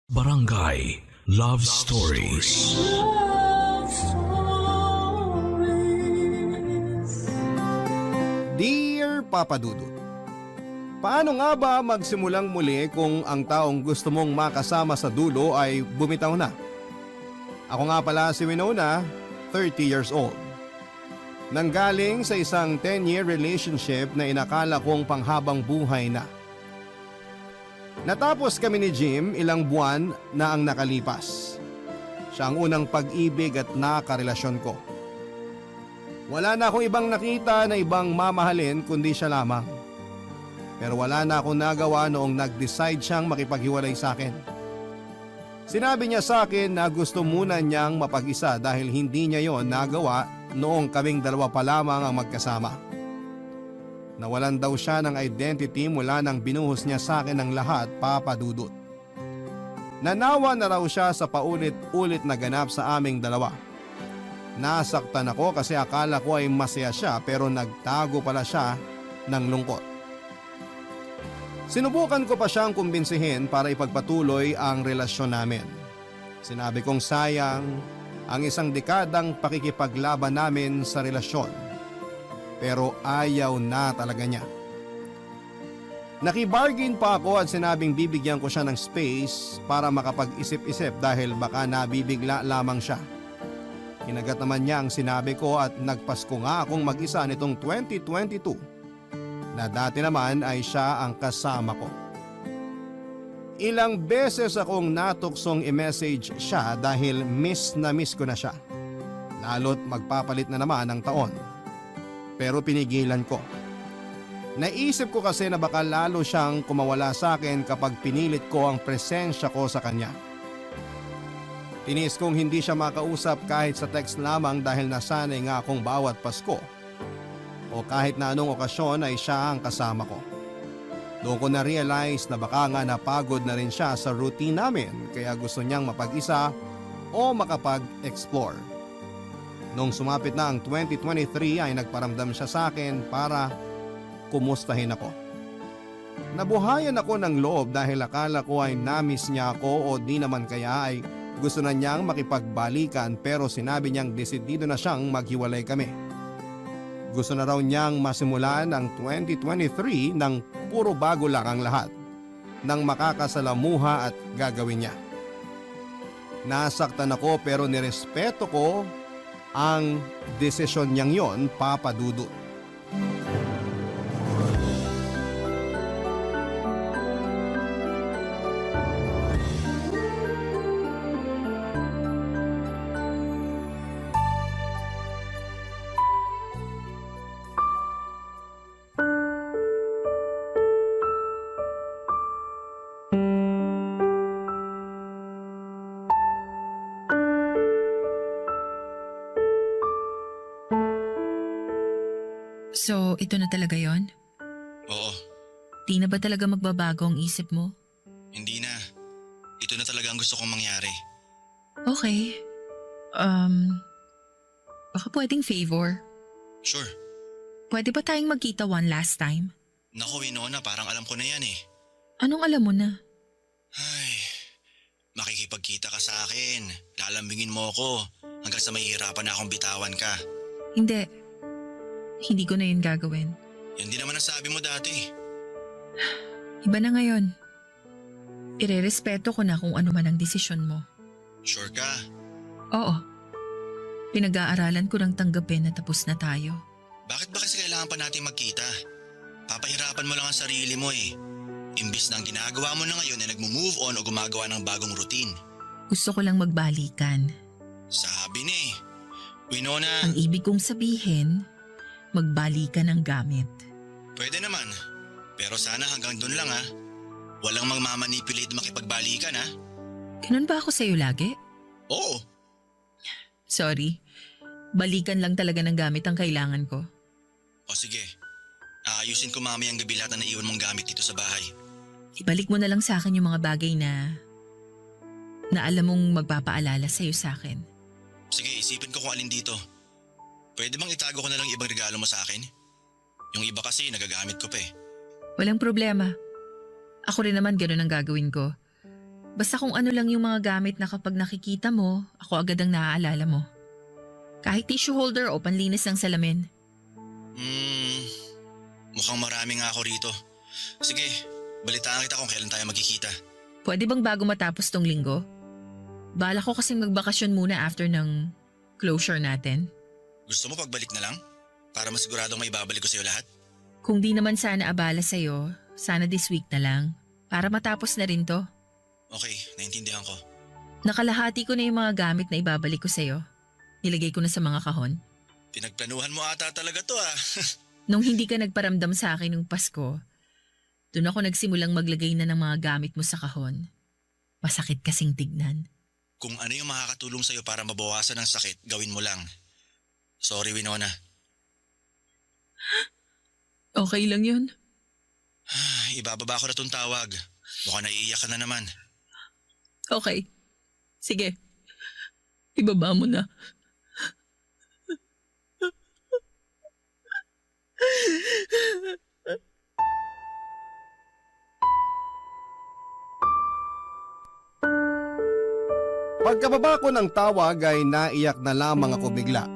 Barangay Love Stories. Love Stories. Dear Papa Dudut, paano nga ba magsimulang muli kung ang taong gusto mong makasama sa dulo ay bumitaw na? Ako nga pala si Winona, 30 years old. Nanggaling sa isang 10-year relationship na inakala kong panghabang buhay na. Natapos kami ni Jim ilang buwan na ang nakalipas. Siya ang unang pag-ibig at nakarelasyon ko. Wala na akong ibang nakita na ibang mamahalin kundi siya lamang. Pero wala na akong nagawa noong nag-decide siyang makipaghiwalay sa akin. Sinabi niya sa akin na gusto muna niyang mapag-isa dahil hindi niya yon nagawa noong kaming dalawa pa lamang ang magkasama. Nawalan daw siya ng identity mula nang binuhos niya sa akin ang lahat, Papa Dudut. Nanawa na raw siya sa paulit-ulit na ganap sa aming dalawa. Nasaktan ako kasi akala ko ay masaya siya pero nagtago pala siya ng lungkot. Sinubukan ko pa siyang kumbinsihin para ipagpatuloy ang relasyon namin. Sinabi kong sayang ang isang dekadang pakikipaglaban namin sa relasyon. Pero ayaw na talaga niya. Nakibargain pa ako at sinabing bibigyan ko siya ng space para makapag-isip-isip dahil baka nabibigla lamang siya. Kinagat naman niya ang sinabi ko at nagpasko nga akong mag-isa nitong 2022 na dati naman ay siya ang kasama ko. Ilang beses akong natuksong i-message siya dahil miss na miss ko na siya. Lalo't magpapalit na naman ang taon. Pero pinigilan ko. Naisip ko kasi na baka lalo siyang kumawala sa akin kapag pinilit ko ang presensya ko sa kanya. Tinis kong hindi siya makausap kahit sa text lamang dahil nasanay nga akong bawat Pasko o kahit na anong okasyon ay siya ang kasama ko. Doon ko na-realize na baka nga napagod na rin siya sa routine namin kaya gusto niyang mapag-isa o makapag-explore. Nung sumapit na ang 2023 ay nagparamdam siya sa akin para kumustahin ako. Nabuhayan ako ng loob dahil akala ko ay namiss niya ako o di naman kaya ay gusto na niyang makipagbalikan pero sinabi niyang desidido na siyang maghiwalay kami. Gusto na raw niyang masimulan ang 2023 ng puro bago lang ang lahat ng makakasalamuha at gagawin niya. Nasaktan ako pero nirespeto ko ang desisyon niyang yon, Papa Dudut. So, ito na talaga yon? Oo, Di na ba talaga magbabago ang isip mo? hindi na. Ito na talaga ang gusto kong mangyari. Okay. Baka pwedeng favor. Sure. Pwede ba tayong magkita one last time? Naku, Winona, parang alam ko na yan eh. Anong alam mo na? Ay, makikipagkita ka sa akin. Lalambingin mo ako hanggang sa mahihirapan na akong bitawan ka. Hindi. Hindi ko na yun gagawin. Yan din naman ang sabi mo dati. Iba na ngayon. Irerespeto ko na kung ano man ang desisyon mo. Sure ka? Oo. Pinag-aaralan ko ng tanggapin na tapos na tayo. Bakit ba kasi kailangan pa natin magkita? Papahirapan mo lang ang sarili mo eh. Imbis na ang ginagawa mo na ngayon ay nagmo-move on o gumagawa ng bagong routine. Gusto ko lang magbalikan. Sabi ni Winona, Ang ibig kong sabihin, magbalikan ng gamit. pwede naman. Pero sana hanggang dun lang ha. Walang magmamanipulate makipagbalikan ha. Ganun ba ako sa'yo lagi? Oo. Sorry. Balikan lang talaga ng gamit ang kailangan ko. O sige. Aayusin ko mamayang gabi lahat na naiwan mong gamit dito sa bahay. Ibalik mo na lang sa akin yung mga bagay na alam mong magpapaalala sa'yo sa akin. Sige, isipin ko kung alin dito. Pwede bang itago ko na lang ibang regalo mo sa akin? Yung iba kasi nagagamit ko pa eh. Walang problema. Ako rin naman ganun ang gagawin ko. Basta kung ano lang yung mga gamit na kapag nakikita mo, ako agad ang naaalala mo. Kahit tissue holder o panlinis ng salamin. Mukhang marami nga ako rito. Sige, balitaan kita kung kailan tayo magkikita. Pwede bang bago matapos tong linggo? Bala ko kasing magbakasyon muna after ng closure natin. Gusto mo pagbalik na lang? Para masiguradong may babalik ko sa'yo lahat? Kung di naman sana abala sa'yo, sana this week na lang. Para matapos na rin to. Okay, naintindihan ko. Nakalahati ko na yung mga gamit na ibabalik ko sa'yo. Nilagay ko na sa mga kahon. Pinagplanuhan mo ata talaga to ah. Nung hindi ka nagparamdam sa akin nung Pasko, doon ako nagsimulang maglagay na ng mga gamit mo sa kahon. Masakit kasing tignan. Kung ano yung makakatulong sa'yo para mabawasan ng sakit, gawin mo lang. Sorry, Winona. Okay lang yun. Ibababa ko na tong tawag. Mukhang naiiyak ka na naman. Okay. Sige. Ibaba mo na. Pagkababa ko ng tawag ay naiyak na lamang ako bigla.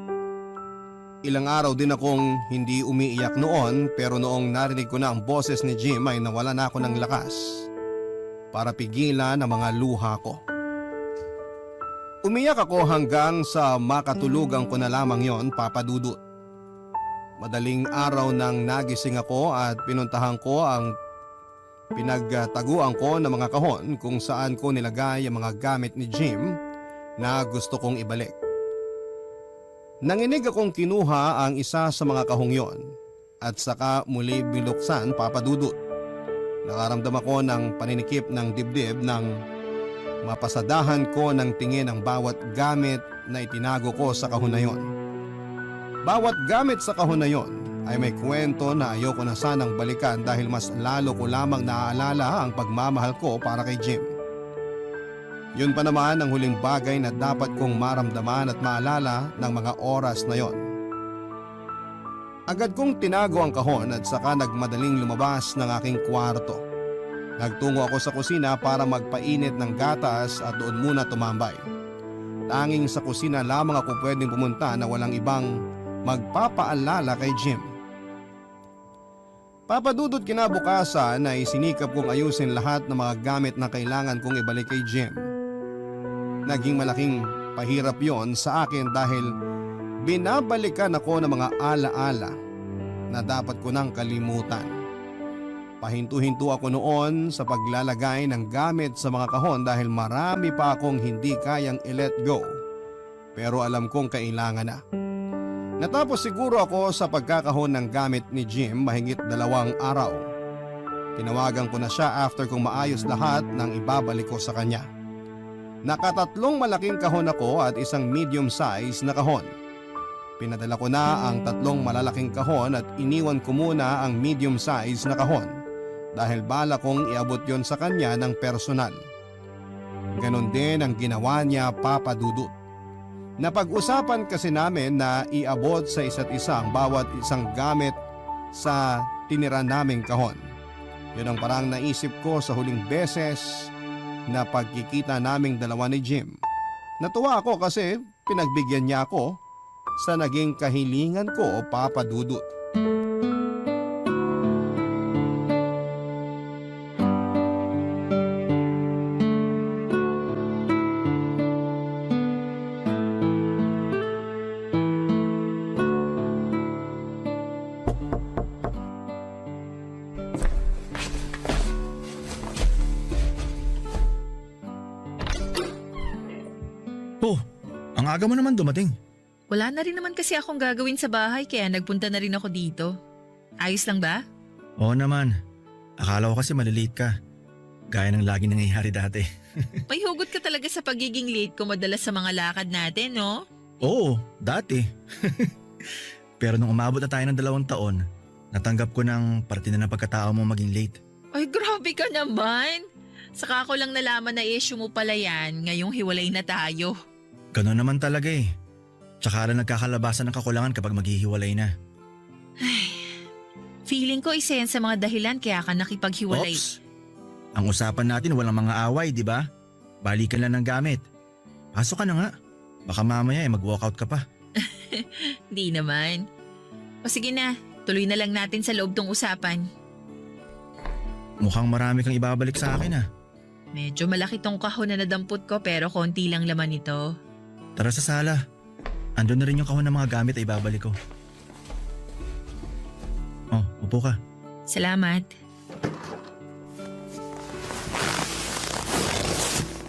Ilang araw din akong hindi umiiyak noon pero noong narinig ko na ang boses ni Jim ay nawala na ako ng lakas para pigilan ang mga luha ko. Umiyak ako hanggang sa makatulugan ko na lamang yon, Papa Dudut. Madaling araw nang nagising ako at pinuntahan ko ang pinagtaguan ko ng mga kahon kung saan ko nilagay ang mga gamit ni Jim na gusto kong ibalik. Nanginig akong kinuha ang isa sa mga kahong yon at saka muli binuksan, Papa Dudut. Nakaramdam ako ng paninikip ng dibdib nang mapasadahan ko ng tingin ang bawat gamit na itinago ko sa kahon na yon. Bawat gamit sa kahon na yon ay may kwento na ayoko na sanang balikan dahil mas lalo ko lamang naaalala ang pagmamahal ko para kay Jim. Yun pa naman ang huling bagay na dapat kong maramdaman at maalala ng mga oras na yon. Agad kong tinago ang kahon at saka nagmadaling lumabas ng aking kwarto. Nagtungo ako sa kusina para magpainit ng gatas at doon muna tumambay. Tanging sa kusina lamang ako pwedeng pumunta na walang ibang magpapaalala kay Jim. Papa Dudut, kinabukasan ay sinikap kong ayusin lahat ng mga gamit na kailangan kong ibalik kay Jim. Naging malaking pahirap yon sa akin dahil binabalikan ako ng mga alaala na dapat ko nang kalimutan. Pahinto-hinto ako noon sa paglalagay ng gamit sa mga kahon dahil marami pa akong hindi kayang i-let go. Pero alam kong kailangan na. Natapos siguro ako sa pagkakahon ng gamit ni Jim mahigit 2 araw. Tinawagan ko na siya after kong maayos lahat ng ibabalik ko sa kanya. Nakatatlong malaking kahon ako at isang medium size na kahon. Pinadala ko na ang 3 malalaking kahon at iniwan ko muna ang medium size na kahon dahil bala kong iabot yon sa kanya ng personal. Ganon din ang ginawa niya, Papa Dudut. Napag-usapan kasi namin na iabot sa isa't isa ang bawat isang gamit sa tinira naming kahon. Yun ang parang naisip ko sa huling beses na pagkikita naming dalawa ni Jim. Natuwa ako kasi pinagbigyan niya ako sa naging kahilingan ko, Papa Dudut. Oh, ang aga mo naman dumating. Wala na rin naman kasi akong gagawin sa bahay kaya nagpunta na rin ako dito. Ayos lang ba? Oo naman. Akala ko kasi malilate ka. Gaya ng lagi nangyayari dati. May hugot ka talaga sa pagiging late ko madalas sa mga lakad natin, no? Oo, dati. Pero nung umabot na tayo ng 2 taon, natanggap ko ng parte na ng pagkatao mo maging late. Ay, grabe ka naman. Saka ko lang nalaman na issue mo pala yan ngayong hiwalay na tayo. Gano'n naman talaga eh. Tsaka lang nagkakalabasan ng kakulangan kapag maghihiwalay na. Feeling ko isa yan sa mga dahilan kaya ka nakipaghiwalay. Oops! Ang usapan natin walang mga away, di ba? Balikan lang ng gamit. Pasok ka na nga. Baka mamaya mag-walkout ka pa. Di naman. O sige na, tuloy na lang natin sa loob tong usapan. Mukhang marami kang ibabalik sa akin ah. Medyo malaki tong kahon na nadampot ko pero konti lang laman ito. Tara sa sala. Andun na rin yung kahon ng mga gamit ay ibabalik ko. Oh, upo ka. Salamat.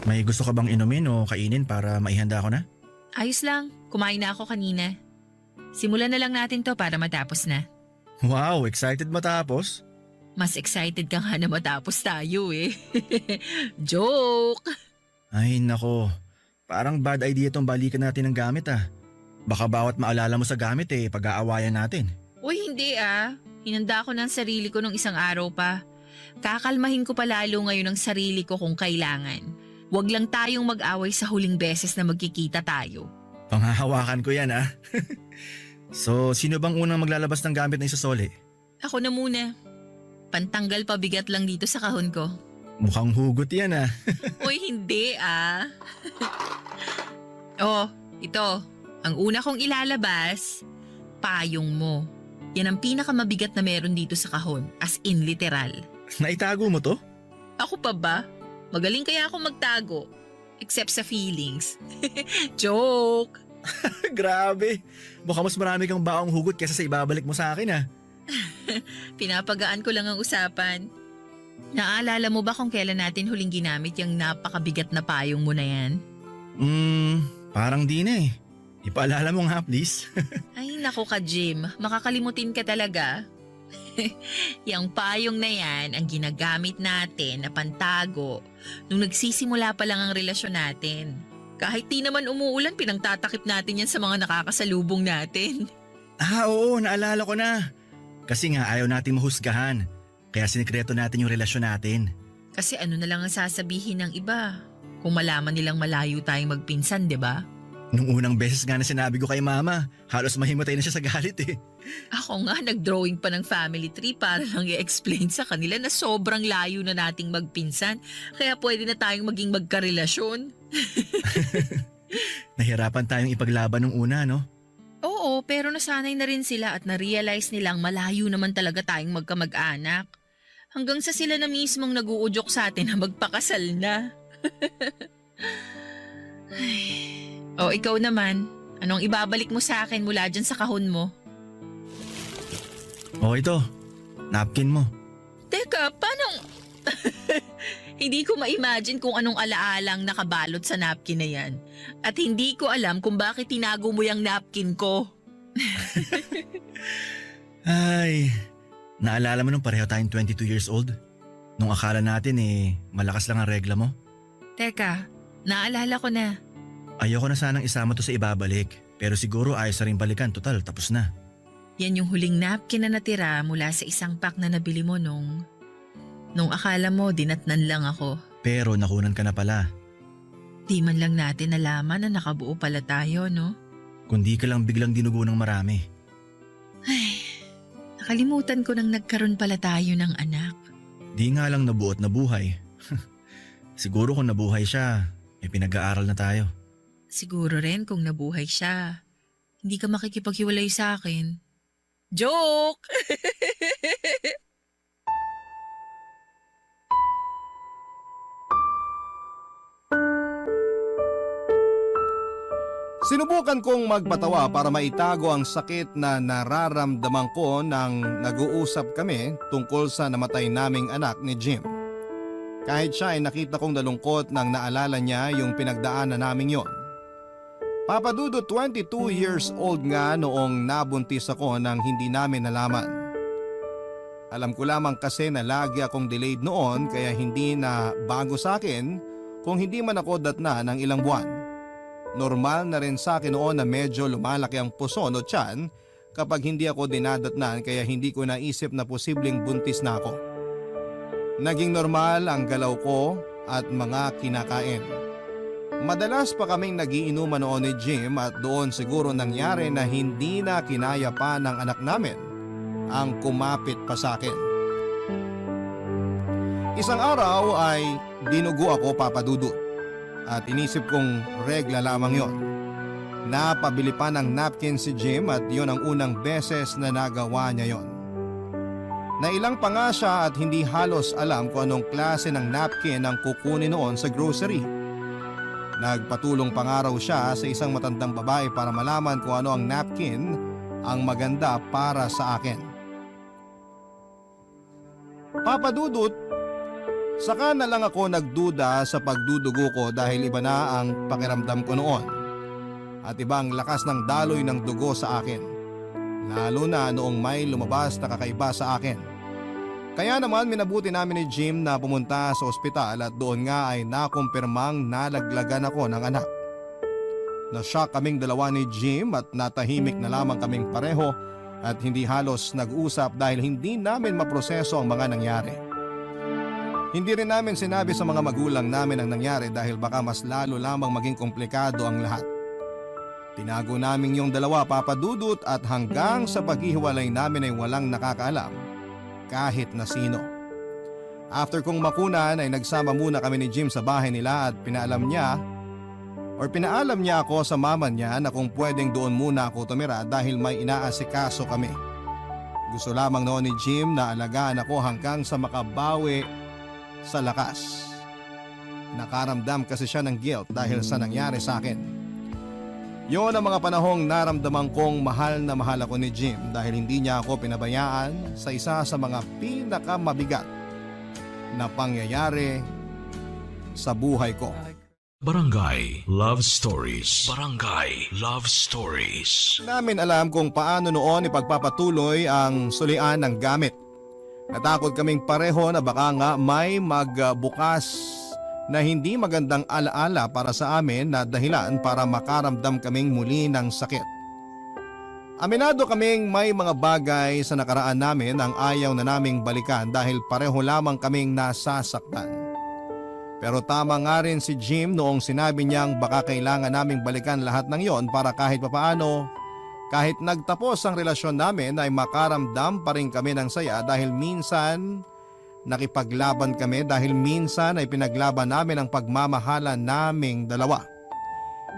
May gusto ka bang inumin o kainin para maihanda ko na? Ayos lang, kumain na ako kanina. Simulan na lang natin to para matapos na. Wow, excited matapos? Mas excited ka nga na matapos tayo eh. Joke! Ay nako, parang bad idea tong balikan natin ng gamit ah. Baka bawat maalala mo sa gamit pag-aawayan natin. Uy, hindi ah. Hinanda ko ng sarili ko nung isang araw pa. Kakalmahin ko pa lalo ngayon ang sarili ko kung kailangan. Huwag lang tayong mag-away sa huling beses na magkikita tayo. Panghahawakan ko yan ah. So, sino bang unang maglalabas ng gamit na isasoli? Ako na muna. Pantanggal pabigat lang dito sa kahon ko. Mukhang hugot yan ah. Uy, hindi ah. Oh, ito. Ang una kong ilalabas, payong mo. Yan ang pinakamabigat na meron dito sa kahon, as in literal. Naitago mo to? Ako pa ba? Magaling kaya ako magtago. Except sa feelings. Joke! Grabe. Mukhang mas marami kang baong hugot kaysa sa ibabalik mo sa akin ah. Pinapagaan ko lang ang usapan. Naaalala mo ba kung kailan natin huling ginamit yung napakabigat na payong mo na yan? Parang di na eh. Ipaalala mo nga please. Ay nako ka Jim, makakalimutin ka talaga. Yang payong na yan ang ginagamit natin na pantago nung nagsisimula pa lang ang relasyon natin. Kahit di naman umuulan, pinangtatakip natin yan sa mga nakakasalubong natin. Ah oo, naalala ko na. Kasi nga ayaw nating mahusgahan. Kaya sinikreto natin yung relasyon natin. Kasi ano na lang ang sasabihin ng iba kung malaman nilang malayo tayong magpinsan, di ba? Nung unang beses nga na sinabi ko kay mama, halos mahimatay na siya sa galit eh. Ako nga nag-drawing pa ng family tree para lang i-explain sa kanila na sobrang layo na nating magpinsan. Kaya pwede na tayong maging magkarelasyon. Nahirapan tayong ipaglaban nung una no? Oo, pero nasanay na rin sila at na-realize nilang malayo naman talaga tayong magkamag-anak. Hanggang sa sila na mismong nag-uudyok sa atin na magpakasal na. O ikaw naman, anong ibabalik mo sa akin mula dyan sa kahon mo? O ito, napkin mo. Teka, paano? Hindi ko ma-imagine kung anong alaalang nakabalot sa napkin na yan. At hindi ko alam kung bakit tinago mo yung napkin ko. Ay, naalala mo nung pareho tayong 22 years old? Nung akala natin malakas lang ang regla mo? Teka, naalala ko na. Ayoko na sanang isama to sa ibabalik. Pero siguro ayos na rin balikan, total tapos na. Yan yung huling napkin na natira mula sa isang pack na nabili mo nung akala mo dinatnan lang ako. Pero nakunan ka na pala. Di man lang natin nalaman na nakabuo pala tayo, no? Kundi ka lang biglang dinugo ng marami. Ay, nakalimutan ko nang nagkaroon pala tayo ng anak. Di nga lang nabuot na buhay. Siguro kung nabuhay siya, pinag-aaral na tayo. Siguro rin kung nabuhay siya, hindi ka makikipaghiwalay sa akin. Joke! Sinubukan kong magpatawa para maitago ang sakit na nararamdaman ko nang nag-uusap kami tungkol sa namatay naming anak ni Jim. Kahit siya ay nakita kong nalungkot nang naalala niya yung pinagdaanan naming yon. Papadudo 22 years old nga noong nabuntis ako nang hindi namin nalaman. Alam ko lamang kasi na lagi akong delayed noon kaya hindi na bago sa akin kung hindi man ako datna ng ilang buwan. Normal na rin sa akin noon na medyo lumalaki ang puson o tiyan kapag hindi ako dinadatnan kaya hindi ko naisip na posibleng buntis na ako. Naging normal ang galaw ko at mga kinakain. Madalas pa kaming nagiinuman noon ni Jim at doon siguro nangyari na hindi na kinaya pa ng anak namin ang kumapit pa sa akin. Isang araw ay dinugo ako papadudot. At inisip kong regla lamang yon. Napabili pa ng napkin si Jim at yon ang unang beses na nagawa niya yon. Nailang pa nga siya at hindi halos alam kung anong klase ng napkin ang kukunin noon sa grocery. Nagpatulong pa nga raw siya sa isang matandang babae para malaman kung ano ang napkin ang maganda para sa akin. Papadudot, saka na lang ako nagduda sa pagdudugo ko dahil iba na ang pakiramdam ko noon. At iba ang lakas ng daloy ng dugo sa akin. Lalo na noong may lumabas na kakaiba sa akin. Kaya naman minabuti namin ni Jim na pumunta sa ospital at doon nga ay nakumpirmang nalaglagan ako ng anak. Nashock kaming dalawa ni Jim at natahimik na lamang kaming pareho at hindi halos nag-usap dahil hindi namin maproseso ang mga nangyari. Hindi rin namin sinabi sa mga magulang namin ang nangyari dahil baka mas lalo lamang maging komplikado ang lahat. Tinago namin yung dalawa, Papa Dudut, at hanggang sa paghihiwalay namin ay walang nakakaalam kahit na sino. After kong makunan ay nagsama muna kami ni Jim sa bahay nila at pinaalam niya ako sa mama niya na kung pwedeng doon muna ako tumira dahil may inaasikaso kami. Gusto lamang noon ni Jim na alagaan ako hanggang sa makabawi sa lakas. Nakaramdam kasi siya ng guilt dahil sa nangyari sa akin. Yon ang mga panahong naramdaman kong mahal na mahal ako ni Jim dahil hindi niya ako pinabayaan sa isa sa mga pinakamabigat na pangyayari sa buhay ko. Barangay Love Stories. Barangay Love Stories. Namin alam kung paano noon ipagpapatuloy ang sulian ng gamit. Natakot kaming pareho na baka nga may magbukas na hindi magandang alaala para sa amin na dahilan para makaramdam kaming muli ng sakit. Aminado kaming may mga bagay sa nakaraan namin ang ayaw na naming balikan dahil pareho lamang kaming nasasaktan. Pero tama nga rin si Jim noong sinabi niyang baka kailangan naming balikan lahat ng yon para kahit papaano, kahit nagtapos ang relasyon namin ay makaramdam pa rin kami ng saya dahil minsan nakipaglaban kami dahil minsan ay pinaglaban namin ang pagmamahalan naming dalawa.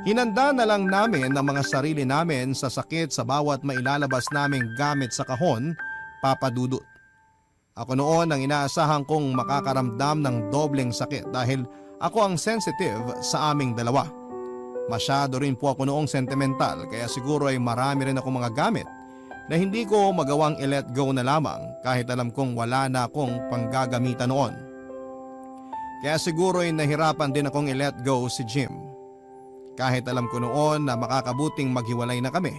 Hinanda na lang namin ang mga sarili namin sa sakit sa bawat mailalabas naming gamit sa kahon, Papa Dudut. Ako noon ang inaasahan kong makakaramdam ng dobleng sakit dahil ako ang sensitive sa aming dalawa. Masyado rin po ako noong sentimental kaya siguro ay marami rin ako mga gamit na hindi ko magawang i-let go na lamang kahit alam kong wala na akong panggagamitan noon. Kaya siguro ay nahirapan din akong i-let go si Jim. Kahit alam ko noon na makakabuting maghiwalay na kami,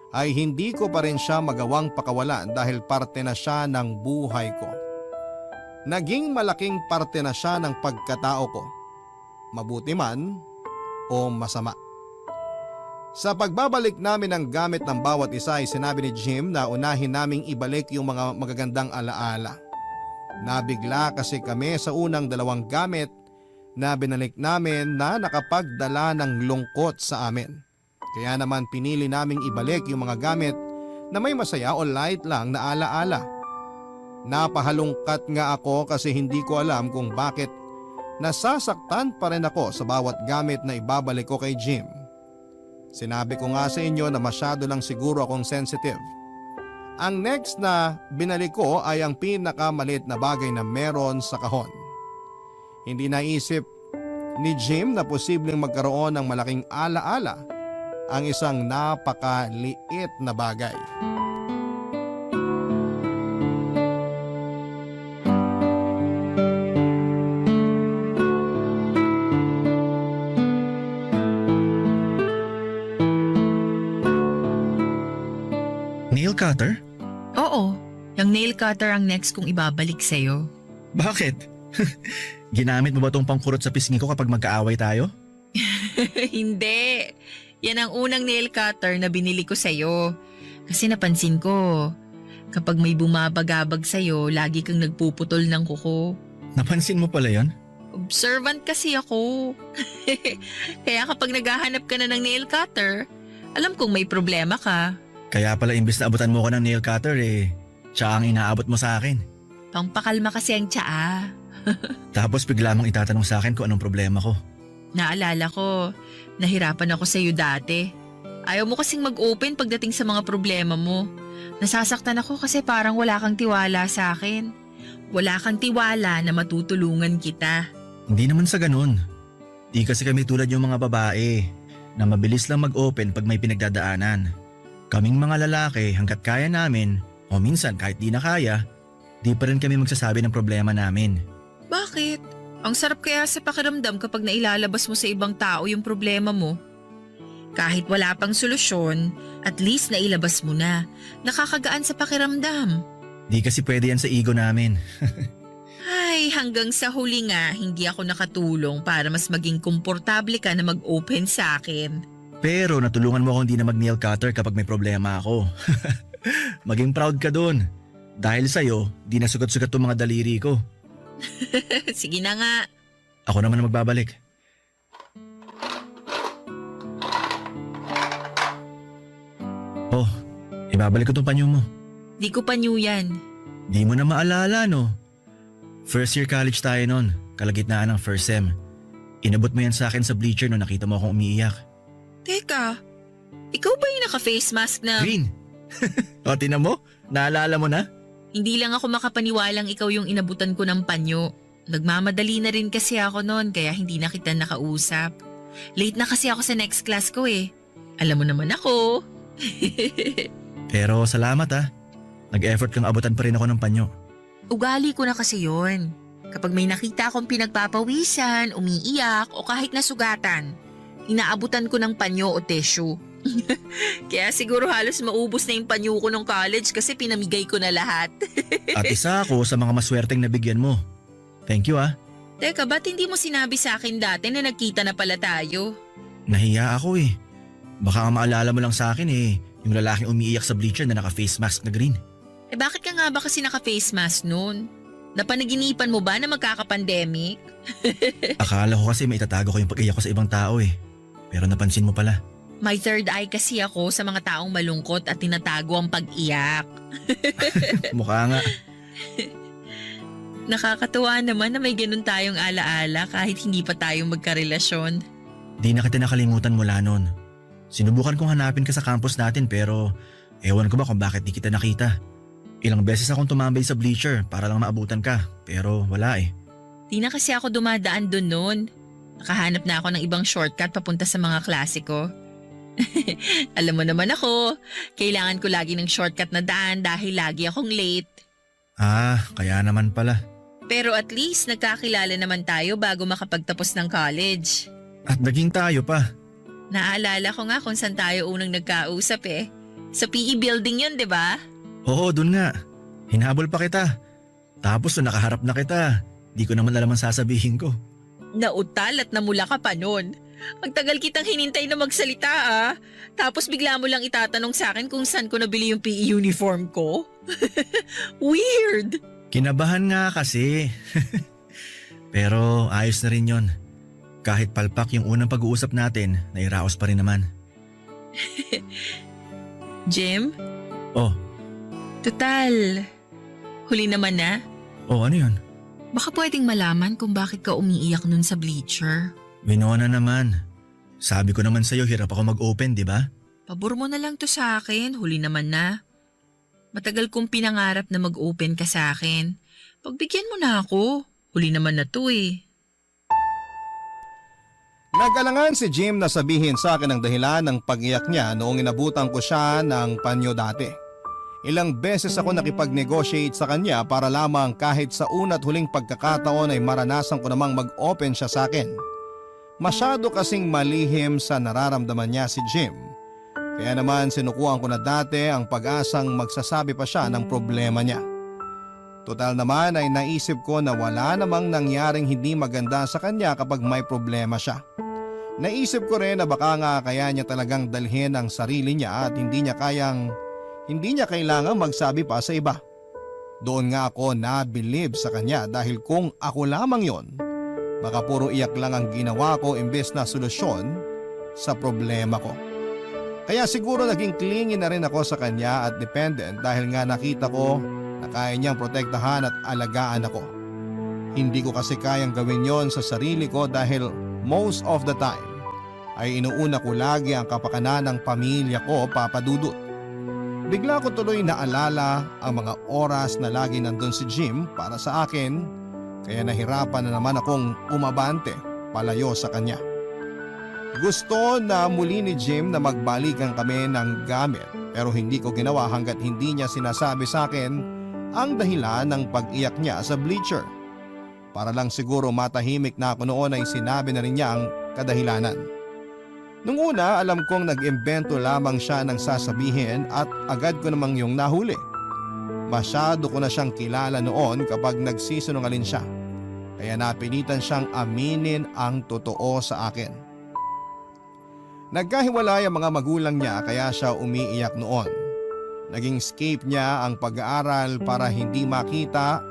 ay hindi ko pa rin siya magawang pakawalan dahil parte na siya ng buhay ko. Naging malaking parte na siya ng pagkatao ko, mabuti man o masama. Sa pagbabalik namin ng gamit ng bawat isa ay sinabi ni Jim na unahin naming ibalik yung mga magagandang alaala. Nabigla kasi kami sa unang dalawang gamit na binalik namin na nakapagdala ng lungkot sa amin. Kaya naman pinili naming ibalik yung mga gamit na may masaya o light lang na alaala. Napahalungkat nga ako kasi hindi ko alam kung bakit nasasaktan pa rin ako sa bawat gamit na ibabalik ko kay Jim. Sinabi ko nga sa inyo na masyado lang siguro akong sensitive. Ang next na binalik ko ay ang pinakamaliit na bagay na meron sa kahon. Hindi naisip ni Jim na posibleng magkaroon ng malaking alaala ang isang napakaliit na bagay. Nail cutter? Oo, yung nail cutter ang next kong ibabalik sa'yo. Bakit? Ginamit mo ba tong pangkurot sa pisngi ko kapag magkaaway tayo? Hindi. Yan ang unang nail cutter na binili ko sa'yo. Kasi napansin ko, kapag may bumabagabag sa'yo, lagi kang nagpuputol ng kuko. Napansin mo pala yon? Observant kasi ako. Kaya kapag naghahanap ka na ng nail cutter, alam kong may problema ka. Kaya pala imbis na abutan mo ko ng nail cutter siya ang inaabot mo sa akin. Pangpakalma kasi ang tsaa. Tapos bigla mong itatanong sa akin kung anong problema ko. Naalala ko, nahirapan ako sa iyo dati. Ayaw mo kasing mag-open pagdating sa mga problema mo. Nasasaktan ako kasi parang wala kang tiwala sa akin. Wala kang tiwala na matutulungan kita. Hindi naman sa ganun. Di kasi kami tulad yung mga babae na mabilis lang mag-open pag may pinagdadaanan. Kaming mga lalaki hanggat kaya namin o minsan kahit di na kaya, di pa rin kami magsasabi ng problema namin. Bakit? Ang sarap kaya sa pakiramdam kapag nailalabas mo sa ibang tao yung problema mo. Kahit wala pang solusyon, at least nailabas mo na. Nakakagaan sa pakiramdam. Di kasi pwede yan sa ego namin. Ay, hanggang sa huli nga, hindi ako nakatulong para mas maging komportable ka na mag-open sa akin. Pero natulungan mo akong di na mag-nail cutter kapag may problema ako. Maging proud ka dun. Dahil sa'yo, di na sugat-sugat tong mga daliri ko. Sige na nga. Ako naman ang magbabalik. Oh, ibabalik ko tong panyo mo. Di ko pa new yan. Di mo na maalala, no? First year college tayo nun, kalagitnaan ng first sem. Inabot mo yan sa akin sa bleacher nung nakita mo akong umiiyak. Teka, ikaw ba yung naka-face mask na… Green! O, tinan mo? Naalala mo na? Hindi lang ako makapaniwalang ikaw yung inabutan ko ng panyo. Nagmamadali na rin kasi ako noon kaya hindi na kita nakausap. Late na kasi ako sa next class ko eh. Alam mo naman ako. Pero salamat ah. Nag-effort kang abutan pa rin ako ng panyo. Ugali ko na kasi yon. Kapag may nakita akong pinagpapawisan, umiiyak o kahit nasugatan, inaabutan ko ng panyo o tissue. Kaya siguro halos maubos na yung panyo ko nung college kasi pinamigay ko na lahat. At isa ako sa mga maswerteng nabigyan mo. Thank you ah. Teka, ba't hindi mo sinabi sa akin dati na nagkita na pala tayo? Nahiya ako eh. Baka ang maalala mo lang sa akin eh, yung lalaking umiiyak sa bleacher na naka-face mask na green. Eh bakit ka nga ba kasi naka-face mask noon? Napanaginipan mo ba na magkaka-pandemic? Akala ko kasi may itatago ko yung pag-iyak ko sa ibang tao eh. Pero napansin mo pala. May third eye kasi ako sa mga taong malungkot at tinatago ang pag-iyak. Mukha nga. Nakakatuwa naman na may ganun tayong alaala kahit hindi pa tayong magkarelasyon. Di na kita nakalimutan mula noon. Sinubukan kong hanapin ka sa campus natin pero ewan ko ba kung bakit di kita nakita. Ilang beses akong tumambay sa bleacher para lang maabutan ka pero wala eh. Di na kasi ako dumadaan dun noon. Nakahanap na ako ng ibang shortcut papunta sa mga klase ko. Alam mo naman ako, kailangan ko lagi ng shortcut na daan dahil lagi akong late. Ah, kaya naman pala. Pero at least nagkakilala naman tayo bago makapagtapos ng college. At naging tayo pa. Naalala ko nga kung saan tayo unang nagkausap eh. Sa PE building yun, di ba? Oo, dun nga. Hinabol pa kita. Tapos nung nakaharap na kita, di ko naman alam ang sasabihin ko. Nautal at namula ka pa nun. Ang tagal kitang hinintay na magsalita ah. Tapos bigla mo lang itatanong sa akin kung saan ko nabili yung PE uniform ko. Weird! Kinabahan nga kasi. Pero ayos na rin yon. Kahit palpak yung unang pag-uusap natin, nairaos pa rin naman. Jim? Oh, Total. Huli naman na. oh ano yun? Baka pwedeng malaman kung bakit ka umiiyak nun sa bleacher. Winona naman. Sabi ko naman sa'yo hirap ako mag-open, di ba? Pabor mo na lang to sa akin, huli naman na. Matagal kong pinangarap na mag-open ka sa akin. Pagbigyan mo na ako, huli naman na to eh. Nag-alangan si Jim na sabihin sa akin ang dahilan ng pag-iyak niya noong inabutan ko siya ng panyo dati. Ilang beses ako nakipag-negotiate sa kanya para lamang kahit sa una't huling pagkakataon ay maranasan ko namang mag-open siya sa akin. Masyado kasing malihim sa nararamdaman niya si Jim. Kaya naman sinukuhan ko na dati ang pag-asang magsasabi pa siya ng problema niya. Total naman ay naisip ko na wala namang nangyaring hindi maganda sa kanya kapag may problema siya. Naisip ko rin na baka nga kaya niya talagang dalhin ang sarili niya at hindi niya kailangang magsabi pa sa iba. Doon nga ako nabilib sa kanya dahil kung ako lamang yon, baka puro iyak lang ang ginawa ko imbes na solusyon sa problema ko. Kaya siguro naging clingy na rin ako sa kanya at dependent dahil nga nakita ko na kaya niyang protektahan at alagaan ako. Hindi ko kasi kayang gawin yon sa sarili ko dahil most of the time ay inuuna ko lagi ang kapakanan ng pamilya ko, Papa Dudut. Bigla ko tuloy naalala ang mga oras na lagi nandun si Jim para sa akin, kaya nahirapan na naman akong umabante palayo sa kanya. Gusto na muli ni Jim na magbalikan kami ng gamit pero hindi ko ginawa hanggat hindi niya sinasabi sa akin ang dahilan ng pag-iyak niya sa bleacher. Para lang siguro matahimik na ako noon ay sinabi na rin niya ang kadahilanan. Nung una, alam kong nag-imbento lamang siya ng sasabihin at agad ko namang yung nahuli. Masyado ko na siyang kilala noon kapag nagsisinungaling siya. Kaya napilitan siyang aminin ang totoo sa akin. Nagkahiwalay ang mga magulang niya kaya siya umiiyak noon. Naging escape niya ang pag-aaral para hindi makita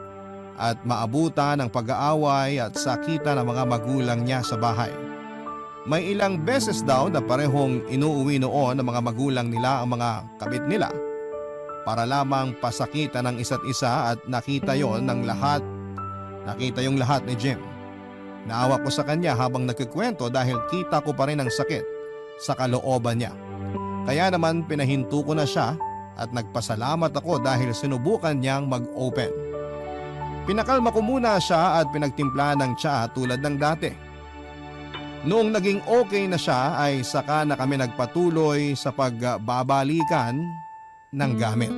at maabutan ng pag-aaway at sakitan ng mga magulang niya sa bahay. May ilang beses daw na parehong inuuwi noon ng mga magulang nila ang mga kabit nila para lamang pasakitan ng isa't isa at nakita yon ng lahat. Nakita yung lahat ni Jim. Naawa ko sa kanya habang nagkikwento dahil kita ko pa rin ang sakit sa kalooban niya. Kaya naman pinahinto ko na siya at nagpasalamat ako dahil sinubukan niyang mag-open. Pinakalma ko muna siya at pinagtimpla ng tsa tulad ng dati. Noong naging okay na siya ay saka na kami nagpatuloy sa pagbabalikan ng gamit.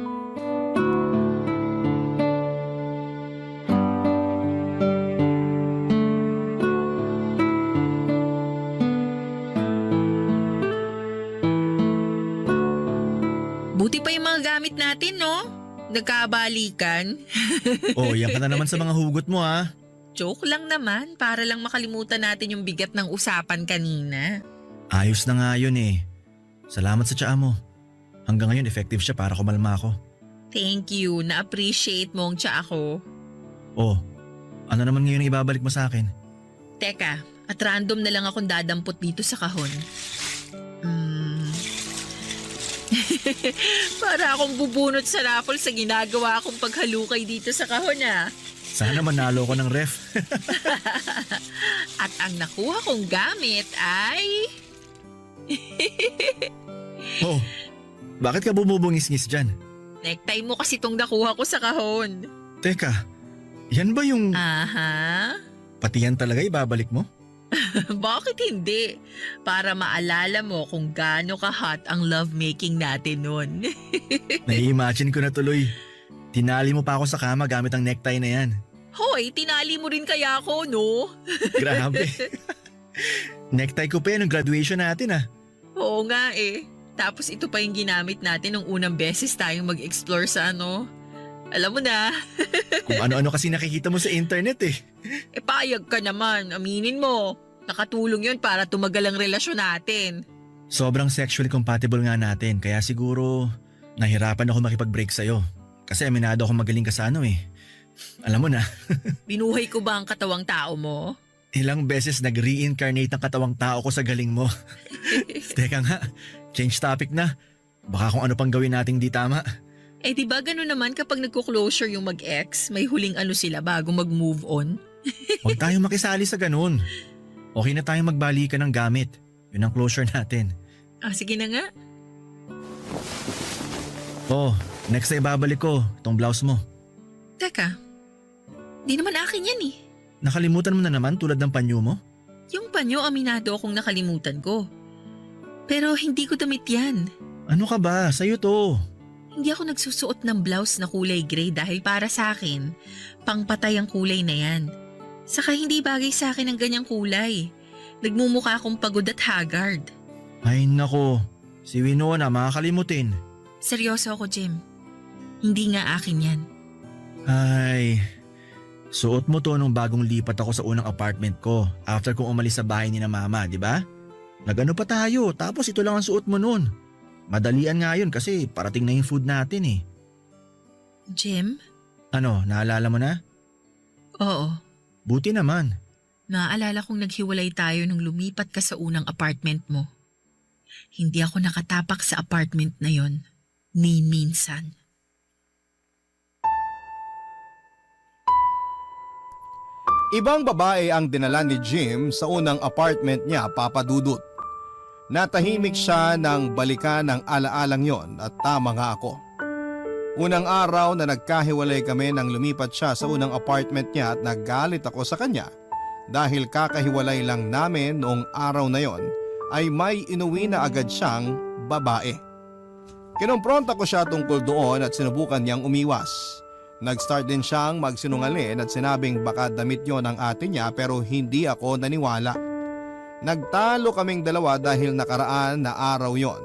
Buti pa yung mga gamit natin, no? Nagkabalikan. Oh, yan ka na naman sa mga hugot mo ha. Joke lang naman, para lang makalimutan natin yung bigat ng usapan kanina. Ayos na nga yun eh. Salamat sa tsaa mo. Hanggang ngayon effective siya para kumalma ako. Thank you, na-appreciate mo ang tsa ako. Oh, ano naman ngayon ang ibabalik mo sa akin? Teka, at random na lang akong dadampot dito sa kahon. Para akong bubunot sa raffle sa ginagawa akong paghalukay dito sa kahon ah. Sana manalo ko ng ref. At ang nakuha kong gamit ay... Oh, bakit ka bumubungis-ngis dyan? Necktie mo kasi itong nakuha ko sa kahon. Teka, yan ba yung Aha. pati yan talaga ibabalik mo? Bakit hindi? Para maalala mo kung gaano ka-hot ang lovemaking natin nun. Nai-imagine ko na tuloy. Tinali mo pa ako sa kama gamit ang necktie na yan. Hoy, tinali mo rin kaya ako, no? Grabe. Necktie ko pa yan ng graduation natin ah. Oo nga eh. Tapos ito pa yung ginamit natin nung unang beses tayong mag-explore sa ano. Alam mo na. Kung ano-ano kasi nakikita mo sa internet eh. E payag ka naman, aminin mo. Nakatulong yun para tumagal ang relasyon natin. Sobrang sexually compatible nga natin kaya siguro nahirapan ako makipag-break sa'yo. Kasi aminado ako magaling ka sa ano eh. Alam mo na. Binuhay ko ba ang katawang tao mo? Ilang beses nag-reincarnate ang katawang tao ko sa galing mo. Teka nga, change topic na. Baka kung ano pang gawin nating di tama. Eh di ba gano'n naman kapag nagko-closure yung mag-ex, may huling ano sila bago mag-move on? Huwag tayong makisali sa ganun. Okay na tayong magbalikan ng gamit. Yun ang closure natin. Ah, sige na nga. Oh, next na ibabalik ko, itong blouse mo. Teka, di naman akin yan eh. Nakalimutan mo na naman tulad ng panyo mo? Yung panyo, aminado akong nakalimutan ko. Pero hindi ko damit yan. Ano ka ba? Sa'yo to. Hindi ako nagsusuot ng blouse na kulay gray dahil para sa akin, pangpatay ang kulay na yan. Saka hindi bagay sa akin ang ganyang kulay. Nagmumukha akong pagod at haggard. Ay nako, si Winona makakalimutin. Seryoso ako, Jim. Hindi nga akin yan. Ay, suot mo to nung bagong lipat ako sa unang apartment ko after kong umalis sa bahay ni na mama, di ba? Nagano pa tayo tapos ito lang ang suot mo nun. Madalian nga yun kasi parating na yung food natin eh. Jim? Ano, naalala mo na? Oo. Buti naman. Naaalala kong naghiwalay tayo nung lumipat ka sa unang apartment mo. Hindi ako nakatapak sa apartment na yon, ni minsan. Ibang babae ang dinala ni Jim sa unang apartment niya, Papa Dudut. Natahimik siya nang balikan ng alaalang yon at tama nga ako. Unang araw na nagkahiwalay kami nang lumipat siya sa unang apartment niya at nagalit ako sa kanya dahil kakahiwalay lang namin noong araw na yon ay may inuwi na agad siyang babae. Kinumpronta ko siya tungkol doon at sinubukan niyang umiwas. Nag-start din siyang magsinungaling at sinabing baka damit yon ng ate niya pero hindi ako naniwala. Nagtalo kaming dalawa dahil nakaraan na araw yon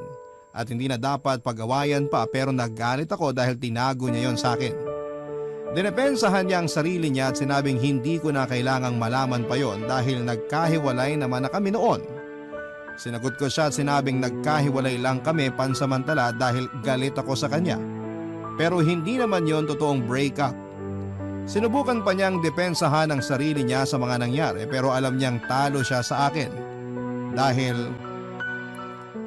at hindi na dapat pag-awayan pa pero naggalit ako dahil tinago niya yon sa akin. Dinepensahan niya ang sarili niya at sinabing hindi ko na kailangang malaman pa yon dahil nagkahiwalay naman na kami noon. Sinagot ko siya at sinabing nagkahiwalay lang kami pansamantala dahil galit ako sa kanya. Pero hindi naman yon totoong breakup. Sinubukan pa niyang depensahan ang sarili niya sa mga nangyari pero alam niyang talo siya sa akin dahil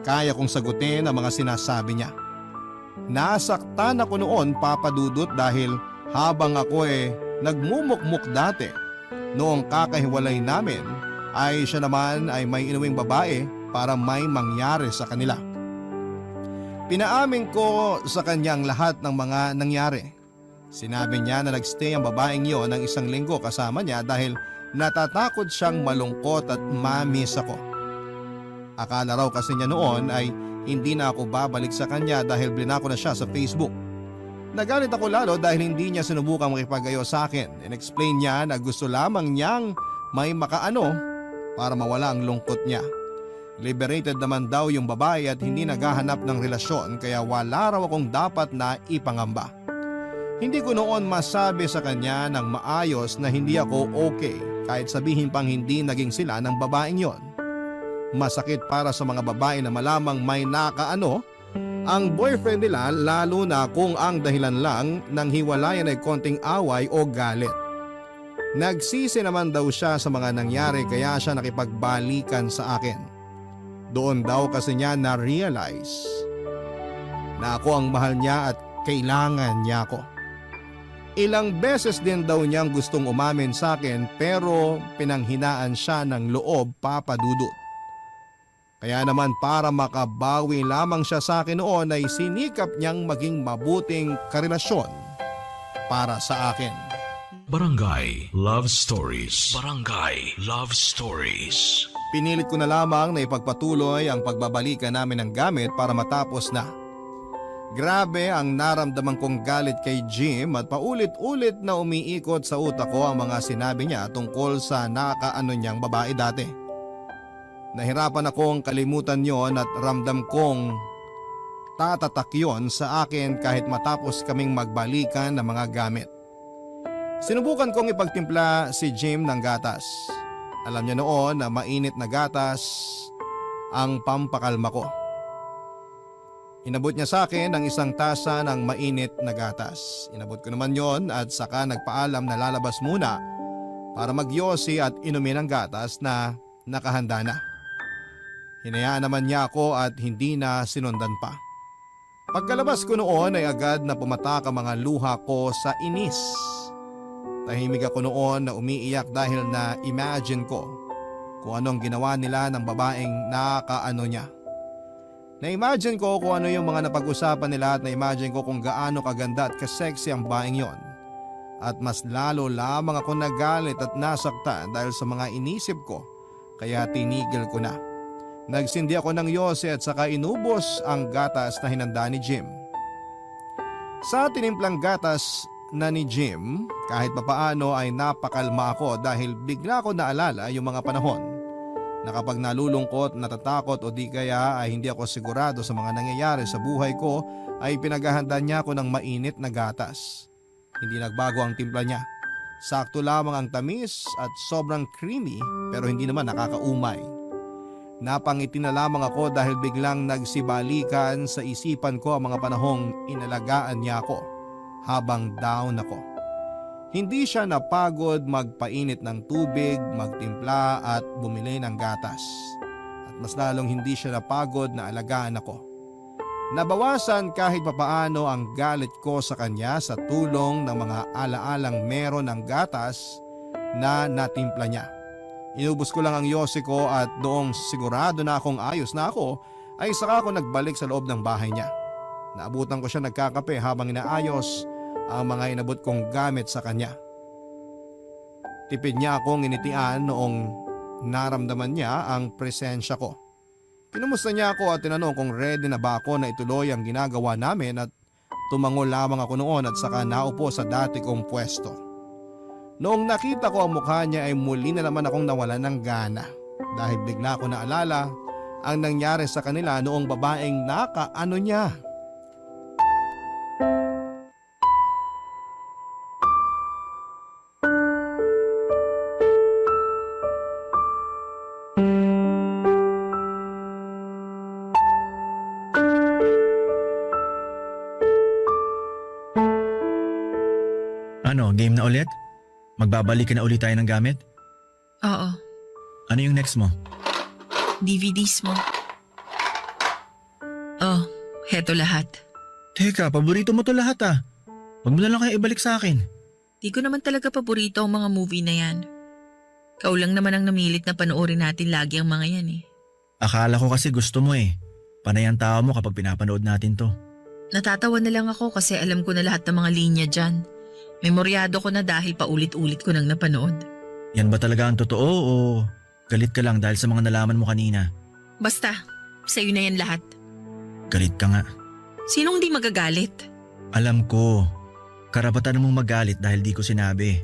kaya kong sagutin ang mga sinasabi niya. Nasaktan ako noon, Papa Dudut, dahil habang ako nagmumukmuk dati noong kakahiwalay namin ay siya naman ay may inuwing babae para may mangyari sa kanila. Pinaamin ko sa kanyang lahat ng mga nangyari. Sinabi niya na nagstay ang babaeng yon ng 1 linggo kasama niya dahil natatakot siyang malungkot at mamiss ako. Akala raw kasi niya noon ay hindi na ako babalik sa kanya dahil blinako na siya sa Facebook. Nagalit ako lalo dahil hindi niya sinubukang makipag-ayos sa akin. In-explain niya na gusto lamang niyang may makaano para mawala ang lungkot niya. Liberated naman daw yung babae at hindi naghahanap ng relasyon kaya wala raw akong dapat na ipangamba. Hindi ko noon masabi sa kanya ng maayos na hindi ako okay kahit sabihin pang hindi naging sila ng babaeng yon. Masakit para sa mga babae na malamang may nakaano ang boyfriend nila lalo na kung ang dahilan lang ng hiwalayan ay konting away o galit. Nagsisi naman daw siya sa mga nangyari kaya siya nakipagbalikan sa akin. Doon daw kasi niya na-realize na ako ang mahal niya at kailangan niya ako. Ilang beses din daw niyang gustong umamin sa akin pero pinanghinaan siya ng loob, Papa Dudut. Kaya naman para makabawi lamang siya sa akin noon ay sinikap niyang maging mabuting karelasyon para sa akin. Barangay Love Stories. Barangay Love Stories. Pinilit ko na lamang na ipagpatuloy ang pagbabalikan namin ng gamit para matapos na. Grabe ang naramdaman kong galit kay Jim at paulit-ulit na umiikot sa utak ko ang mga sinabi niya tungkol sa nakaano niyang babae dati. Nahirapan akong kalimutan yon at ramdam kong tatatak yon sa akin kahit matapos kaming magbalikan ng mga gamit. Sinubukan kong ipagtimpla si Jim ng gatas. Alam niya noon na mainit na gatas ang pampakalma ko. Inabot niya sa akin ang 1 tasa ng mainit na gatas. Inabot ko naman yon at saka nagpaalam na lalabas muna para magyosi at inumin ang gatas na nakahanda na. Hinayaan naman niya ako at hindi na sinundan pa. Pagkalabas ko noon ay agad na pumatak ang mga luha ko sa inis. Tahimik ako noon na umiiyak dahil na imagine ko kung anong ginawa nila ng babaeng nakaano niya. Na-imagine ko kung ano yung mga napag-usapan nila at na-imagine ko kung gaano kaganda at kasexy ang babaeng yon. At mas lalo lamang ako nagalit at nasaktan dahil sa mga inisip ko kaya tinigil ko na. Nagsindi ako ng yose at saka inubos ang gatas na hinanda ni Jim. Sa tinimplang gatas na ni Jim, kahit papaano ay napakalma ako dahil bigla ko naalala yung mga panahon na kapag nalulungkot, natatakot o di kaya ay hindi ako sigurado sa mga nangyayari sa buhay ko ay pinaghahanda niya ako ng mainit na gatas. Hindi nagbago ang timpla niya. Sakto lamang ang tamis at sobrang creamy pero hindi naman nakakaumay. Napangiti na lamang ako dahil biglang nagsibalikan sa isipan ko ang mga panahong inalagaan niya ako habang down ako. Hindi siya napagod magpainit ng tubig, magtimpla at bumili ng gatas. At mas lalong hindi siya napagod na alagaan ako. Nabawasan kahit papaano ang galit ko sa kanya sa tulong ng mga alaalang meron ng gatas na natimpla niya. Inubos ko lang ang yosi ko at noong sigurado na akong ayos na ako ay saka ako nagbalik sa loob ng bahay niya. Naabutan ko siya nagkakape habang inaayos ang mga inabot kong gamit sa kanya. Tipid niya akong initian noong naramdaman niya ang presensya ko. Kinumusta niya ako at tinanong kung ready na ba ako na ituloy ang ginagawa namin at tumango lamang ako noon at saka naupo sa dati kong pwesto. Noong nakita ko ang mukha niya ay muli na naman akong nawalan ng gana dahil bigla ko naalala ang nangyari sa kanila noong babaeng nakaano niya. Ano, game na ulit? Magbabalik ka na ulit tayo ng gamit? Oo, Ano yung next mo? DVDs mo. Oh, heto lahat. Teka, paborito mo to lahat ah. Huwag mo na lang kayo ibalik sa akin. Di ko naman talaga paborito ang mga movie na yan. Ikaw lang naman ang namilit na panoorin natin lagi ang mga yan eh. Akala ko kasi gusto mo eh. Panay ang tao mo kapag pinapanood natin to. Natatawa na lang ako kasi alam ko na lahat ng mga linya dyan. Memoryado ko na dahil paulit-ulit ko nang napanood. Yan ba talaga ang totoo o galit ka lang dahil sa mga nalaman mo kanina? Basta, sa'yo na yan lahat. Galit ka nga. Sinong di magagalit? Alam ko. Karapatan mong magalit dahil di ko sinabi.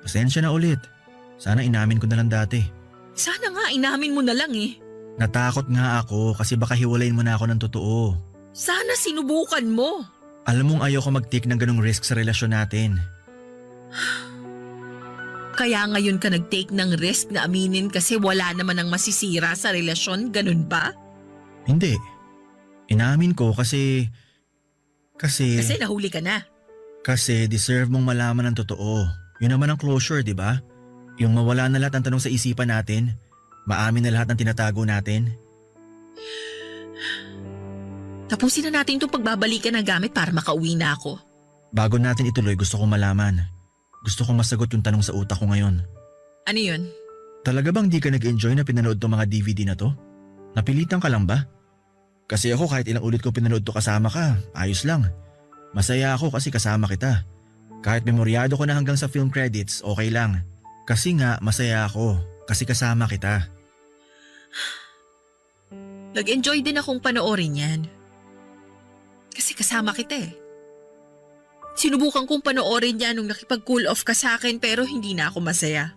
Pasensya na ulit. Sana inamin ko na lang dati. Sana nga inamin mo na lang eh. Natakot nga ako kasi baka hiwalayin mo na ako ng totoo. Sana sinubukan mo. Alam mong ayoko mag-take ng ganong risk sa relasyon natin. Kaya ngayon ka nag-take ng risk na aminin kasi wala naman ang masisira sa relasyon, ganun ba? Hindi. Inamin ko kasi Kasi nahuli ka na. Kasi deserve mong malaman ng totoo. Yun naman ang closure, di ba? Yung mawala na lahat ng tanong sa isipan natin, maamin na lahat ng tinatago natin. Tapusin na natin itong pagbabalikan ng gamit para makauwi na ako. Bago natin ituloy, gusto kong malaman. Gusto kong masagot yung tanong sa utak ko ngayon. Ano yun? Talaga bang di ka nag-enjoy na pinanood tong mga DVD na to? Napilitan ka lang ba? Kasi ako kahit ilang ulit ko pinanood to kasama ka, ayos lang. Masaya ako kasi kasama kita. Kahit memoryado ko na hanggang sa film credits, okay lang. Kasi nga masaya ako kasi kasama kita. Nag-enjoy din akong panoorin yan. Kasi kasama kita eh. Sinubukan kong panoorin yan nung nakipag-cool off ka sa akin pero hindi na ako masaya.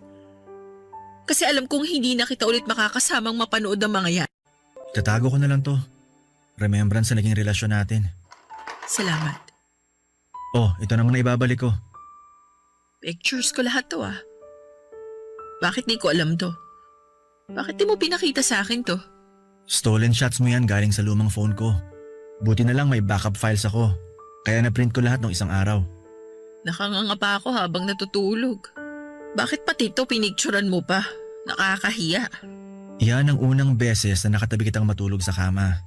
Kasi alam kong hindi na kita ulit makakasamang mapanood ang mga yan. Itatago ko na lang to. Remembrance sa naging relasyon natin. Salamat. Oh, ito naman na ibabalik ko. Pictures ko lahat to ah. Bakit di ko alam to? Bakit di mo pinakita sa akin to? Stolen shots mo yan galing sa lumang phone ko. Buti na lang may backup files ako. Kaya na-print ko lahat ng isang araw. Nakanganga pa ako habang natutulog. Bakit pati to pinicturan mo pa? Nakakahiya. Yan ang unang beses na nakatabi kitang matulog sa kama.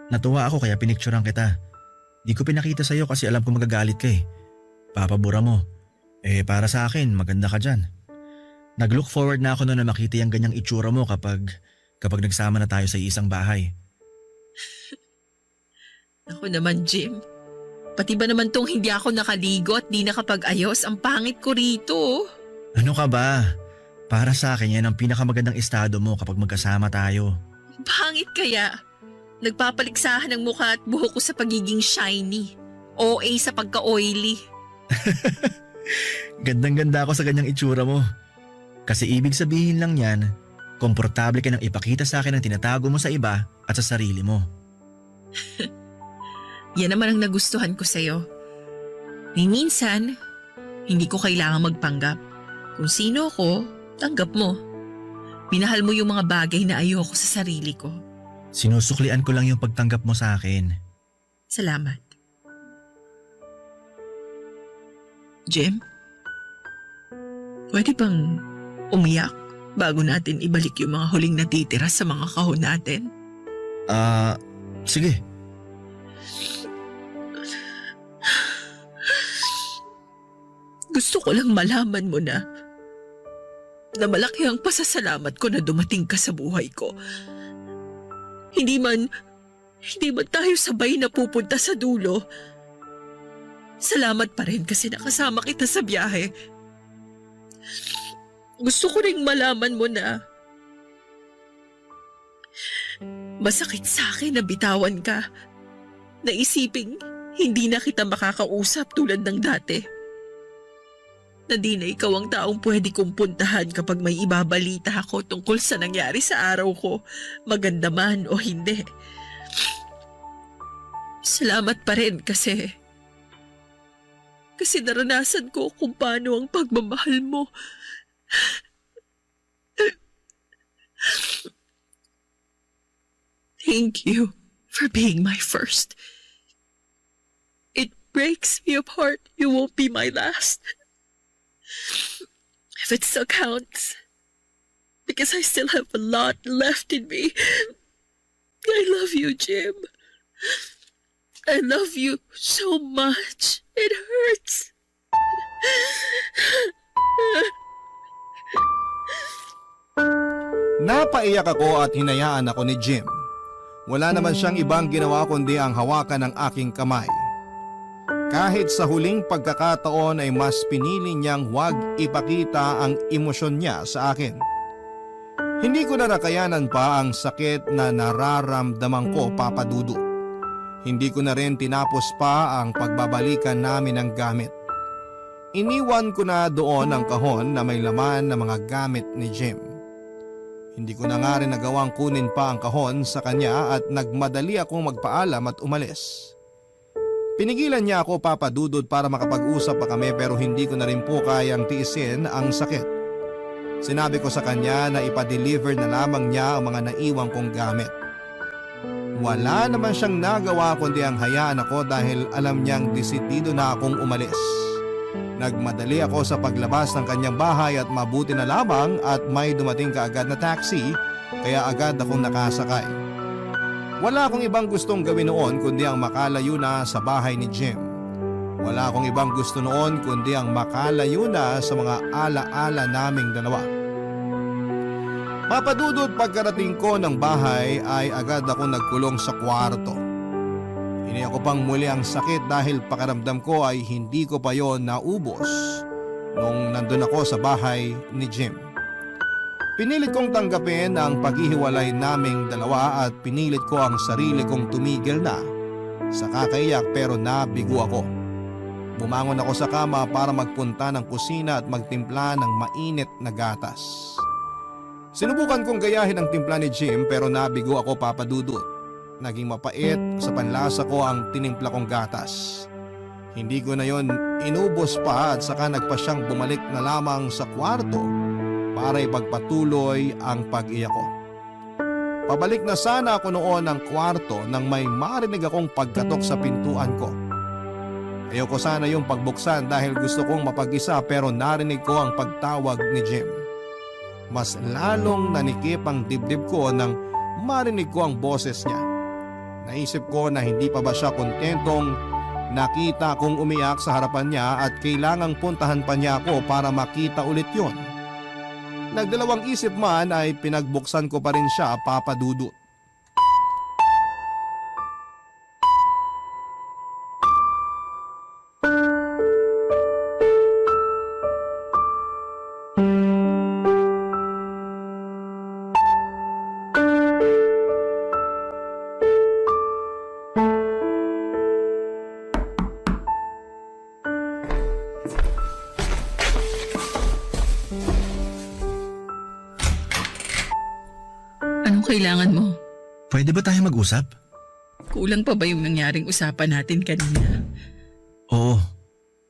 Natuwa ako kaya pinicturean kita. Di ko pinakita sa'yo kasi alam ko magagalit ka eh. Papabura mo. Para sa akin, maganda ka dyan. Nag-look forward na ako noon na makita yung ganyang itsura mo kapag nagsama na tayo sa isang bahay. Ako naman, Jim. Pati ba naman tong hindi ako nakaligo at di nakapag-ayos? Ang pangit ko rito. Ano ka ba? Para sa akin yan ang pinakamagandang estado mo kapag magkasama tayo. Pangit kaya? Nagpapaliksahan ng mukha at buhok ko sa pagiging shiny. OA sa pagka-oily. Gandang-ganda ako sa ganyang itsura mo. Kasi ibig sabihin lang yan, komportable ka nang ipakita sa akin ang tinatago mo sa iba at sa sarili mo. Yan naman ang nagustuhan ko sa'yo. Ni minsan, hindi ko kailangan magpanggap. Kung sino ako, tanggap mo. Minahal mo yung mga bagay na ayoko sa sarili ko. Sinusuklian ko lang yung pagtanggap mo sa akin. Salamat. Jim? Pwede bang umiyak bago natin ibalik yung mga huling natitira sa mga kahon natin? Sige. Gusto ko lang malaman mo na na malaki ang pasasalamat ko na dumating ka sa buhay ko. Hindi man tayo sabay na pupunta sa dulo. Salamat pa rin kasi nakasama kita sa biyahe. Gusto ko ring malaman mo na masakit sa akin na bitawan ka. Naisiping hindi na kita makakausap tulad ng dati. Na di na ikaw ang taong pwede kong puntahan kapag may ibabalita ako tungkol sa nangyari sa araw ko, maganda man o hindi. Salamat pa rin kasi naranasan ko kung paano ang pagmamahal mo. Thank you for being my first. It breaks me apart you won't be my last. If it still counts, because I still have a lot left in me. I love you, Jim. I love you so much. It hurts. Napaiyak ako at hinayaan ako ni Jim. Wala naman siyang ibang ginawa kundi ang hawakan ng aking kamay. Kahit sa huling pagkakataon ay mas pinili niyang huwag ipakita ang emosyon niya sa akin. Hindi ko narakayanan pa ang sakit na nararamdaman ko, Papa Dudu. Hindi ko na rin tinapos pa ang pagbabalikan namin ng gamit. Iniwan ko na doon ang kahon na may laman ng mga gamit ni Jim. Hindi ko na nga rin nagawang kunin pa ang kahon sa kanya at nagmadali akong magpaalam at umalis. Pinigilan niya ako, Papa Dudut, para makapag-usap pa kami pero hindi ko na rin po kayang tiisin ang sakit. Sinabi ko sa kanya na ipa-deliver na lamang niya ang mga naiwang kong gamit. Wala naman siyang nagawa kundi ang hayaan ako dahil alam niyang desidido na akong umalis. Nagmadali ako sa paglabas ng kanyang bahay at mabuti na lamang at may dumating kaagad na taxi kaya agad akong nakasakay. Wala akong ibang gustong gawin noon kundi ang makalayo na sa bahay ni Jim. Wala akong ibang gusto noon kundi ang makalayo na sa mga alaala naming dalawa. Papadudod, pagkarating ko ng bahay ay agad akong nagkulong sa kwarto. Iniyak ko pang muli ang sakit dahil pakiramdam ko ay hindi ko pa yon naubos nung nandun ako sa bahay ni Jim. Pinilit kong tanggapin ang paghihiwalay naming dalawa at pinilit ko ang sarili kong tumigil na sa kakaiyak pero nabigo ako. Bumangon ako sa kama para magpunta ng kusina at magtimpla ng mainit na gatas. Sinubukan kong gayahin ang timpla ni Jim pero nabigo ako, Papa Dudut. Naging mapait sa panlasa ko ang tinimpla kong gatas. Hindi ko na yon inubos pa at saka nagpa siyang bumalik na lamang sa kwarto para ipagpatuloy ang pag-iyak ko. Pabalik na sana ako noon ng kwarto nang may marinig akong pagkatok sa pintuan ko. Ayoko sana yung pagbuksan dahil gusto kong mapag-isa pero narinig ko ang pagtawag ni Jim. Mas lalong nanikip ang dibdib ko nang marinig ko ang boses niya. Naisip ko na hindi pa ba siya kontentong nakita kong umiyak sa harapan niya at kailangang puntahan pa niya ako para makita ulit yon. Nagdalawang isip man ay pinagbuksan ko pa rin siya, Papa Dudut. Anong kailangan mo? Pwede ba tayo mag-usap? Kulang pa ba yung nangyaring usapan natin kanina? Oo.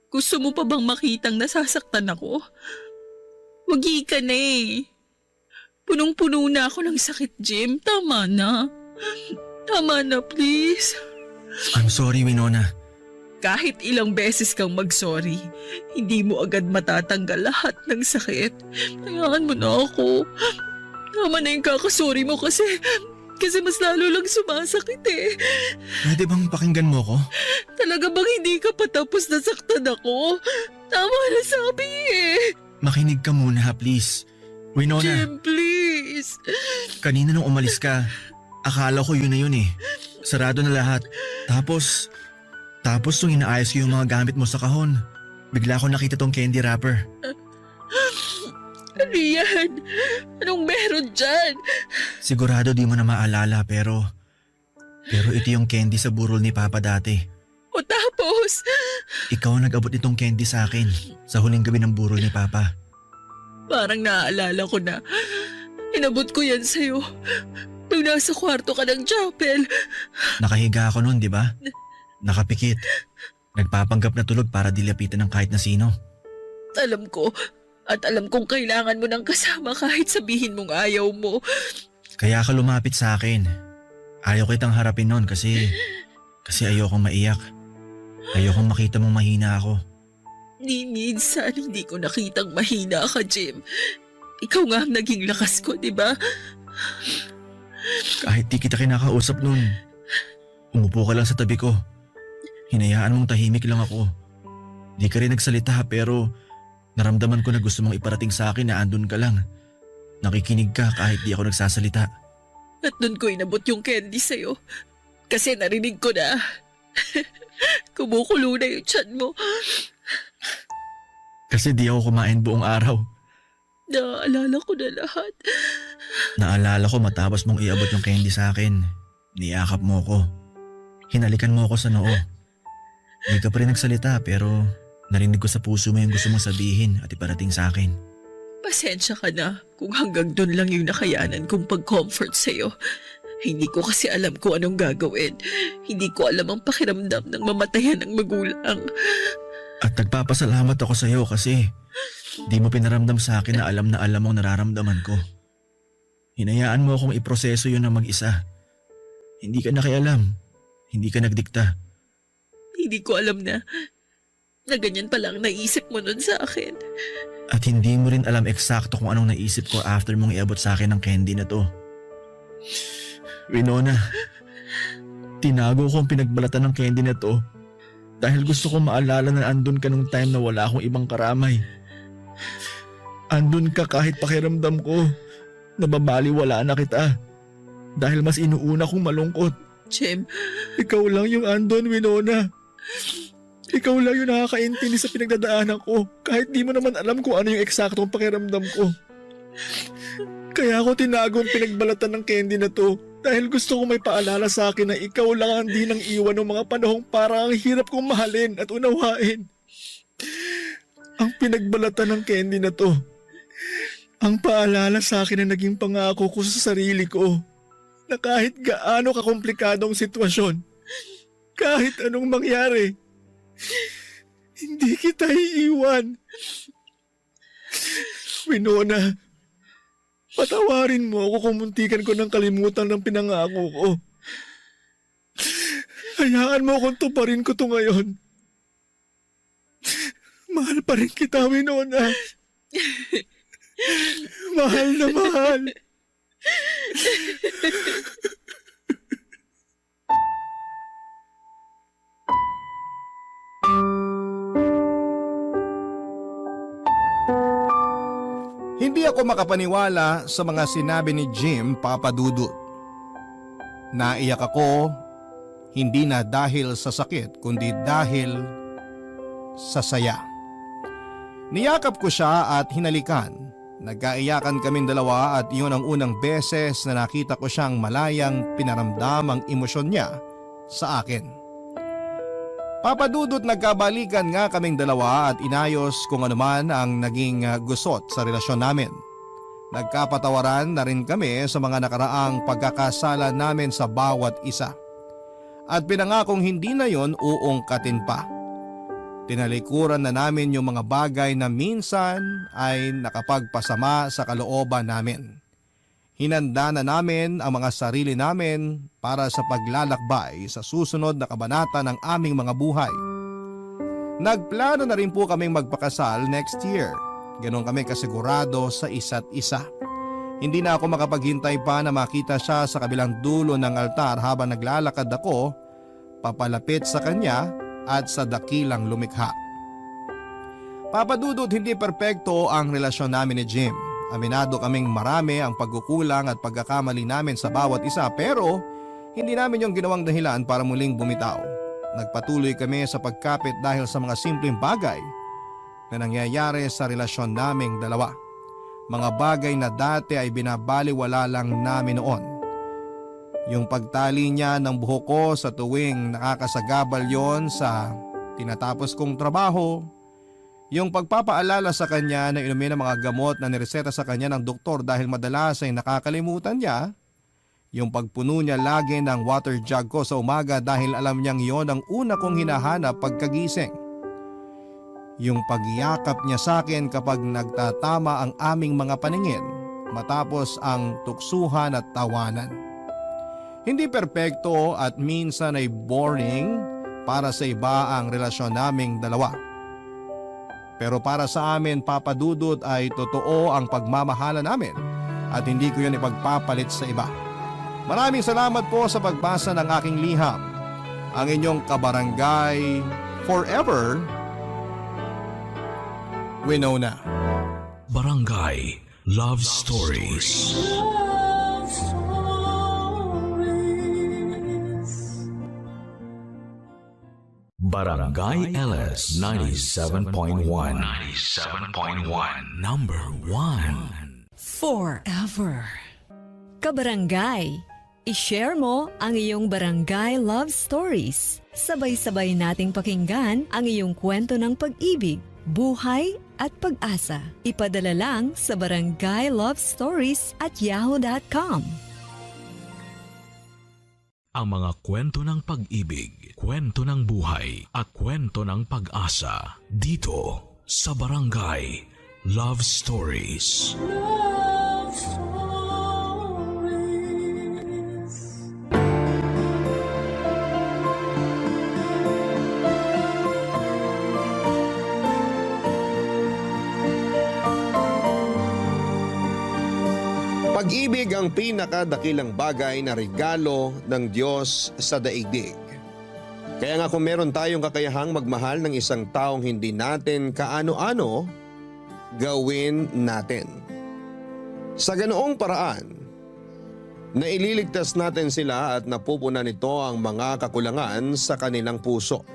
Gusto mo pa bang makitang nasasaktan ako? Wagi ka na eh. Punong-puno na ako ng sakit, Jim. Tama na. Tama na, please. I'm sorry, Winona. Kahit ilang beses kang mag-sorry, hindi mo agad matatanggal lahat ng sakit. Hayaan mo na ako. Tama na yung kakasorry mo kasi mas lalo lang sumasakit eh. Pwede bang pakinggan mo ko? Talaga bang hindi ka patapos na saktan ako? Tama na sabi eh. Makinig ka muna, please. Winona, Jim, please. kanina nung umalis ka, akala ko yun na yun eh. Sarado na lahat. Tapos nung inaayos ko yung mga gamit mo sa kahon, bigla ko nakita tong candy wrapper. Ano yan? Anong meron dyan? Sigurado di mo na maalala pero ito yung candy sa burol ni Papa dati. O tapos? Ikaw ang nag-abot itong candy sa akin sa huling gabi ng burol ni Papa. Parang naaalala ko na. Inabot ko yan sa'yo. Nung nasa kwarto ka ng chapel. Nakahiga ako noon, di ba? Nakapikit. Nagpapanggap na tulog para dilapitan ng kahit na sino. Alam ko. At alam kong kailangan mo ng kasama kahit sabihin mong ayaw mo. Kaya ka lumapit sa akin. Ayaw kitang harapin noon kasi ayokong maiyak. Ayokong makita mong mahina ako. Ni minsan hindi ko nakitang mahina ka, Jim. Ikaw nga ang naging lakas ko, di ba? Kahit di kita kinakausap noon, umupo ka lang sa tabi ko. Hinayaan mong tahimik lang ako. Di ka rin nagsalita pero naramdaman ko na gusto mong iparating sa akin na andun ka lang. Nakikinig ka kahit di ako nagsasalita. At doon ko inabot yung candy sa'yo. Kasi narinig ko na. Kumukulo na yung tiyan mo. Kasi di ako kumain buong araw. Naaalala ko na lahat. Naalala ko matapos mong iabot yung candy sa akin. Niyakap mo ko. Hinalikan mo ako sa noo. Hindi ka pa rin nagsalita pero narinig ko sa puso mo yung gusto mong sabihin at iparating sa akin. Pasensya ka na kung hanggang doon lang yung nakayanan kong pag-comfort sa'yo. Hindi ko kasi alam kung anong gagawin. Hindi ko alam ang pakiramdam ng mamatayan ng magulang. At nagpapasalamat ako sa iyo kasi di mo pinaramdam sa akin na alam mo ang nararamdaman ko. Hinayaan mo akong iproseso yun ng mag-isa. Hindi ka nakialam. Hindi ka nagdikta. Hindi ko alam na ganyan palang naisip mo nun sa akin. At hindi mo rin alam eksakto kung anong naisip ko after mong iabot sa akin ng candy na to. Winona, tinago ko ang pinagbalatan ng candy na to dahil gusto kong maalala na andun ka nung time na wala akong ibang karamay. Andun ka kahit pakiramdam ko, nababaliwala na kita dahil mas inuuna kong malungkot. Jim, Ikaw lang yung andun, Winona. Ikaw lang yung nakakaintindi sa pinagdadaanan ko kahit di mo naman alam kung ano yung eksaktong pakiramdam ko. Kaya ako tinago ang pinagbalatan ng candy na to dahil gusto ko may paalala sa akin na ikaw lang ang di nang iwan ng mga panahong parang ang hirap kong mahalin at unawain. Ang pinagbalatan ng candy na to, ang paalala sa akin na naging pangako ko sa sarili ko na kahit gaano kakomplikadong sitwasyon, kahit anong mangyari, hindi kita iiwan. Winona, patawarin mo ako kung muntikan ko ng kalimutan ng pinangako ko. Hayaan mo akong tuparin ko to ngayon. Mahal pa rin kita, Winona. Mahal na mahal. Hindi ako makapaniwala sa mga sinabi ni Jim, Papa Dudut. Naiyak ako, hindi na dahil sa sakit, kundi dahil sa saya. Niyakap ko siya at hinalikan. Nagkaiyakan kaming dalawa at iyon ang unang beses na nakita ko siyang malayang pinaramdam ang emosyon niya sa akin. Papa Dudut, nagkabalikan nga kaming dalawa at inayos kung anuman ang naging gusot sa relasyon namin. Nagkapatawaran na rin kami sa mga nakaraang pagkakasala namin sa bawat isa. At pinangakong hindi na yon uungkatin pa. Tinalikuran na namin yung mga bagay na minsan ay nakapagpasama sa kalooban namin. Hinanda na namin ang mga sarili namin para sa paglalakbay sa susunod na kabanata ng aming mga buhay. Nagplano na rin po kaming magpakasal next year. Ganon kami kasigurado sa isa't isa. Hindi na ako makapaghintay pa na makita siya sa kabilang dulo ng altar habang naglalakad ako papalapit sa kanya at sa dakilang lumikha. Papa Dudut, hindi perpekto ang relasyon namin ni Jim. Aminado kaming marami ang pagkukulang at pagkakamali namin sa bawat isa pero hindi namin yung ginawang dahilan para muling bumitaw. Nagpatuloy kami sa pagkapit dahil sa mga simpleng bagay na nangyayari sa relasyon naming dalawa. Mga bagay na dati ay binabaliwala lang namin noon. Yung pagtali niya ng buhok ko sa tuwing nakakasagabal yon sa tinatapos kong trabaho. Yung pagpapaalala sa kanya na inumin ang mga gamot na nireseta sa kanya ng doktor dahil madalas ay nakakalimutan niya. Yung pagpuno niya lagi ng water jug ko sa umaga dahil alam niyang yon ang una kong hinahanap pagkagising. Yung pagyakap niya sa akin kapag nagtatama ang aming mga paningin matapos ang tuksuhan at tawanan. Hindi perpekto at minsan ay boring para sa iba ang relasyon naming dalawa. Pero para sa amin, Papa Dudut, ay totoo ang pagmamahala namin at hindi ko yun ipagpapalit sa iba. Maraming salamat po sa pagbasa ng aking liham. Ang inyong kabarangay forever, Winona. Barangay Love Stories. Love stories. Barangay LS 97.1. 97.1. Number 1. Forever. Kabarangay, i-share mo ang iyong barangay love stories. Sabay-sabay nating pakinggan ang iyong kwento ng pag-ibig, buhay at pag-asa. Ipadala lang sa barangaylovestories@yahoo.com. Ang mga kwento ng pag-ibig, kwento ng buhay at kwento ng pag-asa dito sa Barangay Love Stories. Love stories. Pag-ibig ang pinakadakilang bagay na regalo ng Diyos sa daigdig. Kaya nga kung meron tayong kakayahang magmahal ng isang taong hindi natin kaano-ano, gawin natin. Sa ganoong paraan, naililigtas natin sila at napupunan nito ang mga kakulangan sa kanilang puso.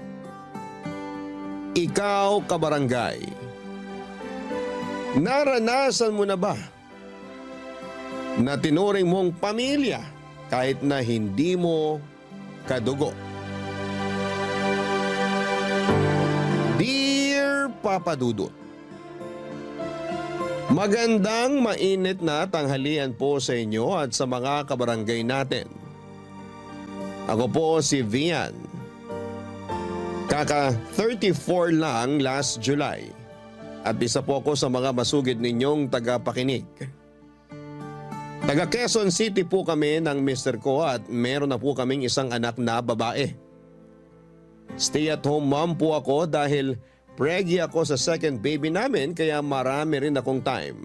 Ikaw, kabarangay, naranasan mo na ba na tinuring mong pamilya kahit na hindi mo kadugo? Dear Papa Dudut, magandang mainit na tanghalian po sa inyo at sa mga kabarangay natin. Ako po si Vian. Kaka 34 lang last July at isa po ako sa mga masugid ninyong tagapakinig. Taga Quezon City po kami ng mister ko at meron na po kaming isang anak na babae. Stay-at-home mom po ako dahil preggy ako sa second baby namin kaya marami rin akong time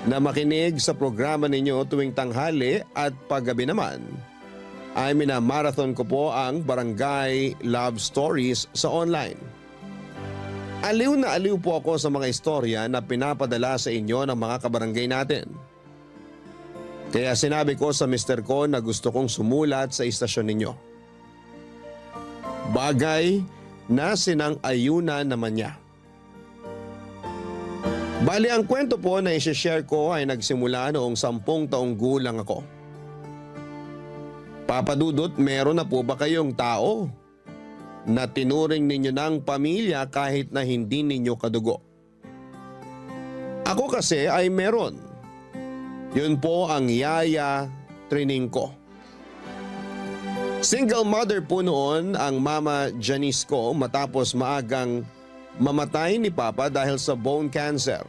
na makinig sa programa ninyo tuwing tanghali at paggabi naman ay minamarathon ko po ang Barangay Love Stories sa online. Aliw na aliw po ako sa mga istorya na pinapadala sa inyo ng mga kabarangay natin. Kaya sinabi ko sa mister ko na gusto kong sumulat sa istasyon ninyo. Bagay na sinang-ayunan naman niya. Bali ang kwento po na isi-share ko ay nagsimula noong 10 taong gulang ako. Papa Dudut, meron na po ba kayong tao na tinuring ninyo ng pamilya kahit na hindi ninyo kadugo? Ako kasi ay meron. Yun po ang yaya training ko. Single mother po noon ang mama Janice ko matapos maagang mamatay ni Papa dahil sa bone cancer.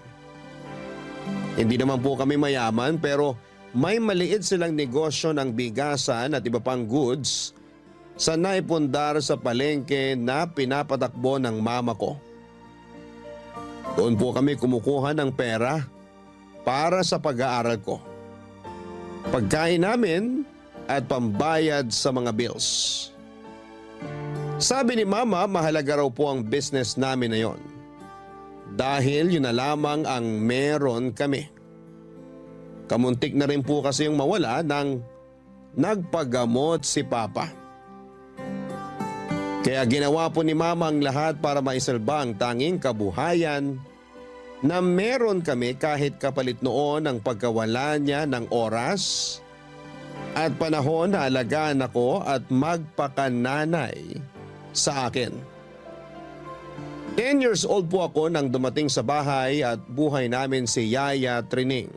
Hindi naman po kami mayaman pero may maliit silang negosyo ng bigasan at iba pang goods sa naipundar sa palengke na pinapatakbo ng mama ko. Doon po kami kumukuha ng pera para sa pag-aaral ko, pagkain namin at pambayad sa mga bills. Sabi ni Mama, mahalaga raw po ang business namin na yon. Dahil yun na lamang ang meron kami. Kamuntik na rin po kasi yung mawala nang nagpagamot si Papa. Kaya ginawa po ni Mama ang lahat para maisalba ang tanging kabuhayan na meron kami kahit kapalit noon ang pagkawala niya ng oras at panahon na alagaan ako at magpakananay sa akin. 10 years old po ako nang dumating sa bahay at buhay namin si Yaya Trining.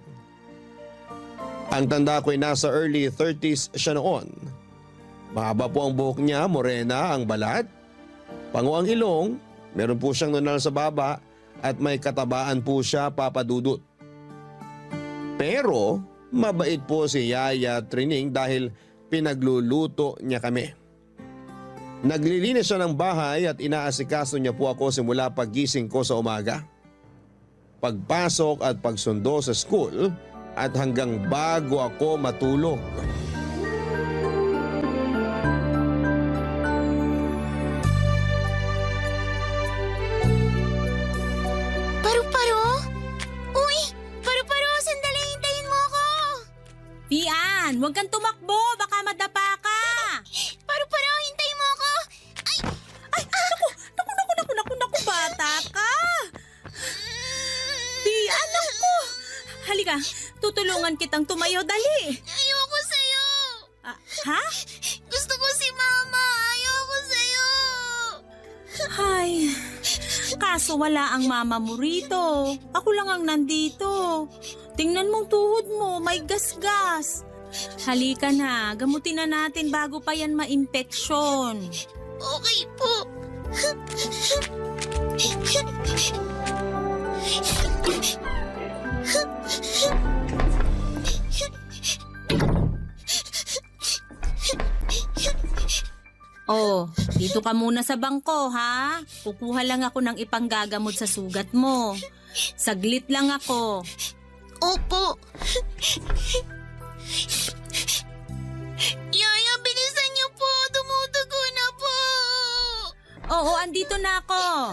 Ang tanda ko'y nasa early 30s siya noon. Mahaba po ang buhok niya, morena ang balat, pango ang ilong, meron po siyang nunal sa baba at may katabaan po siya, Papa Dudut. Pero mabait po si Yaya Trining dahil pinagluluto niya kami. Naglilinis siya ng bahay at inaasikaso niya po ako simula paggising ko sa umaga, pagpasok at pagsundo sa school at hanggang bago ako matulog. Paru-paro? Uy! Paru-paro! Sandali! Hintayin mo ako! Pian, huwag kang tumakbo. Baka madapa ka. Paru-paro! Hintayin mo ako! Naku, bata ka. Pian, naku. Halika, tutulungan kitang tumayo. Dali. Ayoko sa'yo! Ha? Gusto ko si Mama! Ayoko sa'yo! Ay, kaso wala ang mama mo rito. Ako lang ang nandito. Tingnan mong tuhod mo, may gasgas. Halika na, gamutin na natin bago pa yan ma-impeksyon. Okay po. Oh, dito ka muna sa bangko, ha? Kukuha lang ako ng ipanggagamot sa sugat mo. Saglit lang ako. Opo. Yaya, bilisan niyo po. Dumudugo na po. Oo, andito na ako.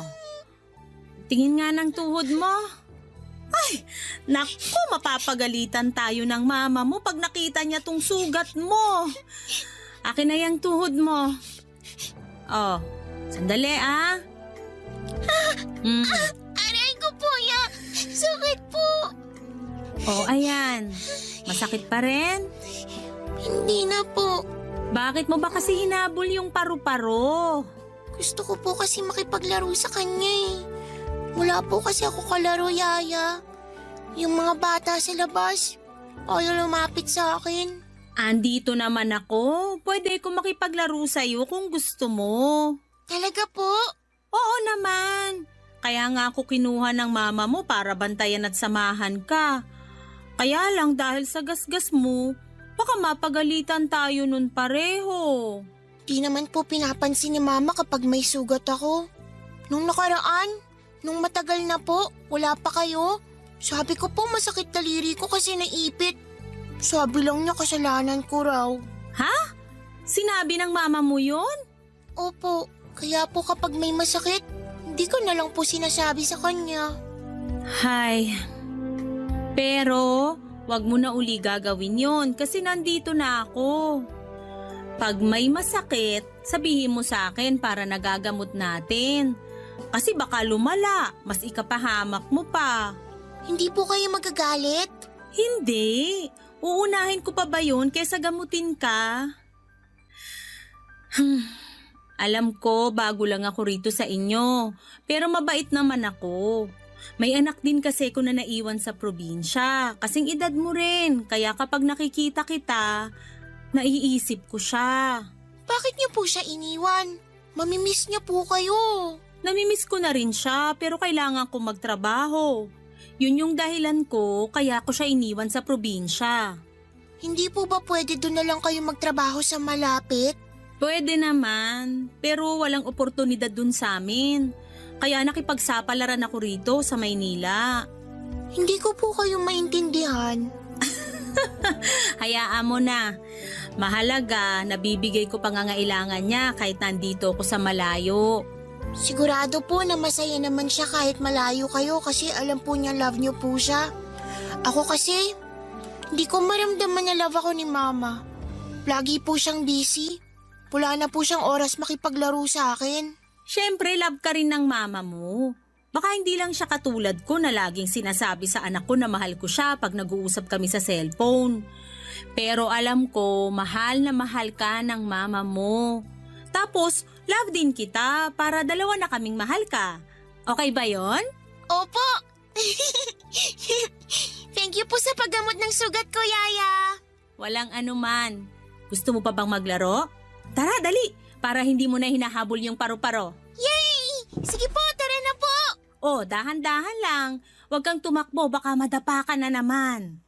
Tingin nga ng tuhod mo. Ay, naku, mapapagalitan tayo ng mama mo pag nakita niya tong sugat mo. Akin na yung tuhod mo. Oh, sandali Aray ko po, ya. Sakit po. Oh, ayan. Masakit pa rin? Hindi na po. Bakit mo ba kasi hinabol yung paru-paro? Gusto ko po kasi makipaglaro sa kanya eh. Wala po kasi ako kalaro, Yaya. Yung mga bata sa labas, ayaw lumapit sa akin. Andito naman ako. Pwede ko makipaglaro sa'yo kung gusto mo. Talaga po? Oo naman. Kaya nga ako kinuha ng mama mo para bantayan at samahan ka. Kaya lang dahil sa gasgas mo, baka mapagalitan tayo nun pareho. Di naman po pinapansin ni Mama kapag may sugat ako. Nung nakaraan, nung matagal na po, wala pa kayo. Sabi ko po masakit daliri ko kasi naipit. Sabi lang niya kasalanan ko raw. Ha? Sinabi ng mama mo yun? Opo, kaya po kapag may masakit, hindi ko na lang po sinasabi sa kanya. Hay. Pero, wag mo na uli gagawin yun kasi nandito na ako. Pag may masakit, sabihin mo sa akin para nagagamot natin. Kasi baka lumala, mas ikapahamak mo pa. Hindi po kayo magagalit? Hindi. Uunahin ko pa ba yun kaysa gamutin ka? Alam ko, bago lang ako rito sa inyo. Pero mabait naman ako. May anak din kasi ko na naiwan sa probinsya. Kasing edad mo rin. Kaya kapag nakikita kita, naiisip ko siya. Bakit niyo po siya iniwan? Mamimiss niya po kayo. Namimiss ko na rin siya pero kailangan ko magtrabaho. Yun yung dahilan ko kaya ko siya iniwan sa probinsya. Hindi po ba pwede doon na lang kayo magtrabaho sa malapit? Pwede naman, pero walang oportunidad dun sa amin. Kaya nakipagsapalaran ako rito sa Maynila. Hindi ko po kayo maintindihan. Hayaan mo na. Mahalaga, nabibigay ko pangangailangan niya kahit nandito ako sa malayo. Sigurado po na masaya naman siya kahit malayo kayo kasi alam po niya love niyo po siya. Ako kasi, Hindi ko maramdaman na love ako ni Mama. Lagi po siyang busy. Wala na po siyang oras makipaglaro sa akin. Siyempre, love ka rin ng mama mo. Baka hindi lang siya katulad ko na laging sinasabi sa anak ko na mahal ko siya pag nag-uusap kami sa cellphone. Pero alam ko, mahal na mahal ka ng mama mo. Tapos, love din kita para dalawa na kaming mahal ka. Okay ba yon? Opo! Thank you po sa paggamot ng sugat ko, Yaya. Walang anuman. Gusto mo pa bang maglaro? Tara, dali! Para hindi mo na hinahabol yung paru-paro. Yay! Sige po, tara na po! Oh, dahan-dahan lang. Huwag kang tumakbo, baka madapa ka na naman.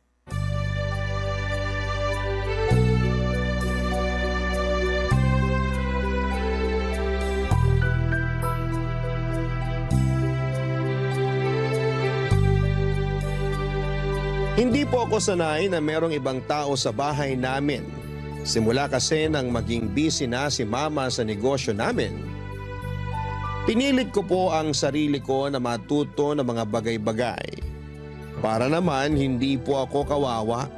Hindi po ako sanay na merong ibang tao sa bahay namin. Simula kasi nang maging busy na si Mama sa negosyo namin. Pinilit ko po ang sarili ko na matuto ng mga bagay-bagay. Para naman hindi po ako kawawa.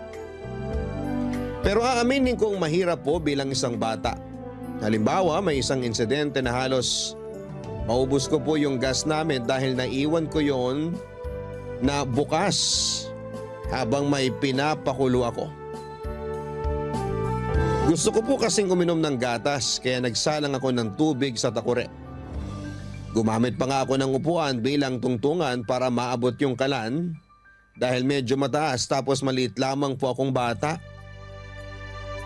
Pero aaminin kong mahirap po bilang isang bata. Halimbawa, may isang insidente na halos maubos ko po yung gas namin dahil naiwan ko yon na bukas habang may pinapakulo ako. Gusto ko po kasing uminom ng gatas kaya nagsalang ako ng tubig sa takure. Gumamit pa nga ako ng upuan bilang tungtungan para maabot yung kalan dahil medyo mataas tapos maliit lamang po akong bata.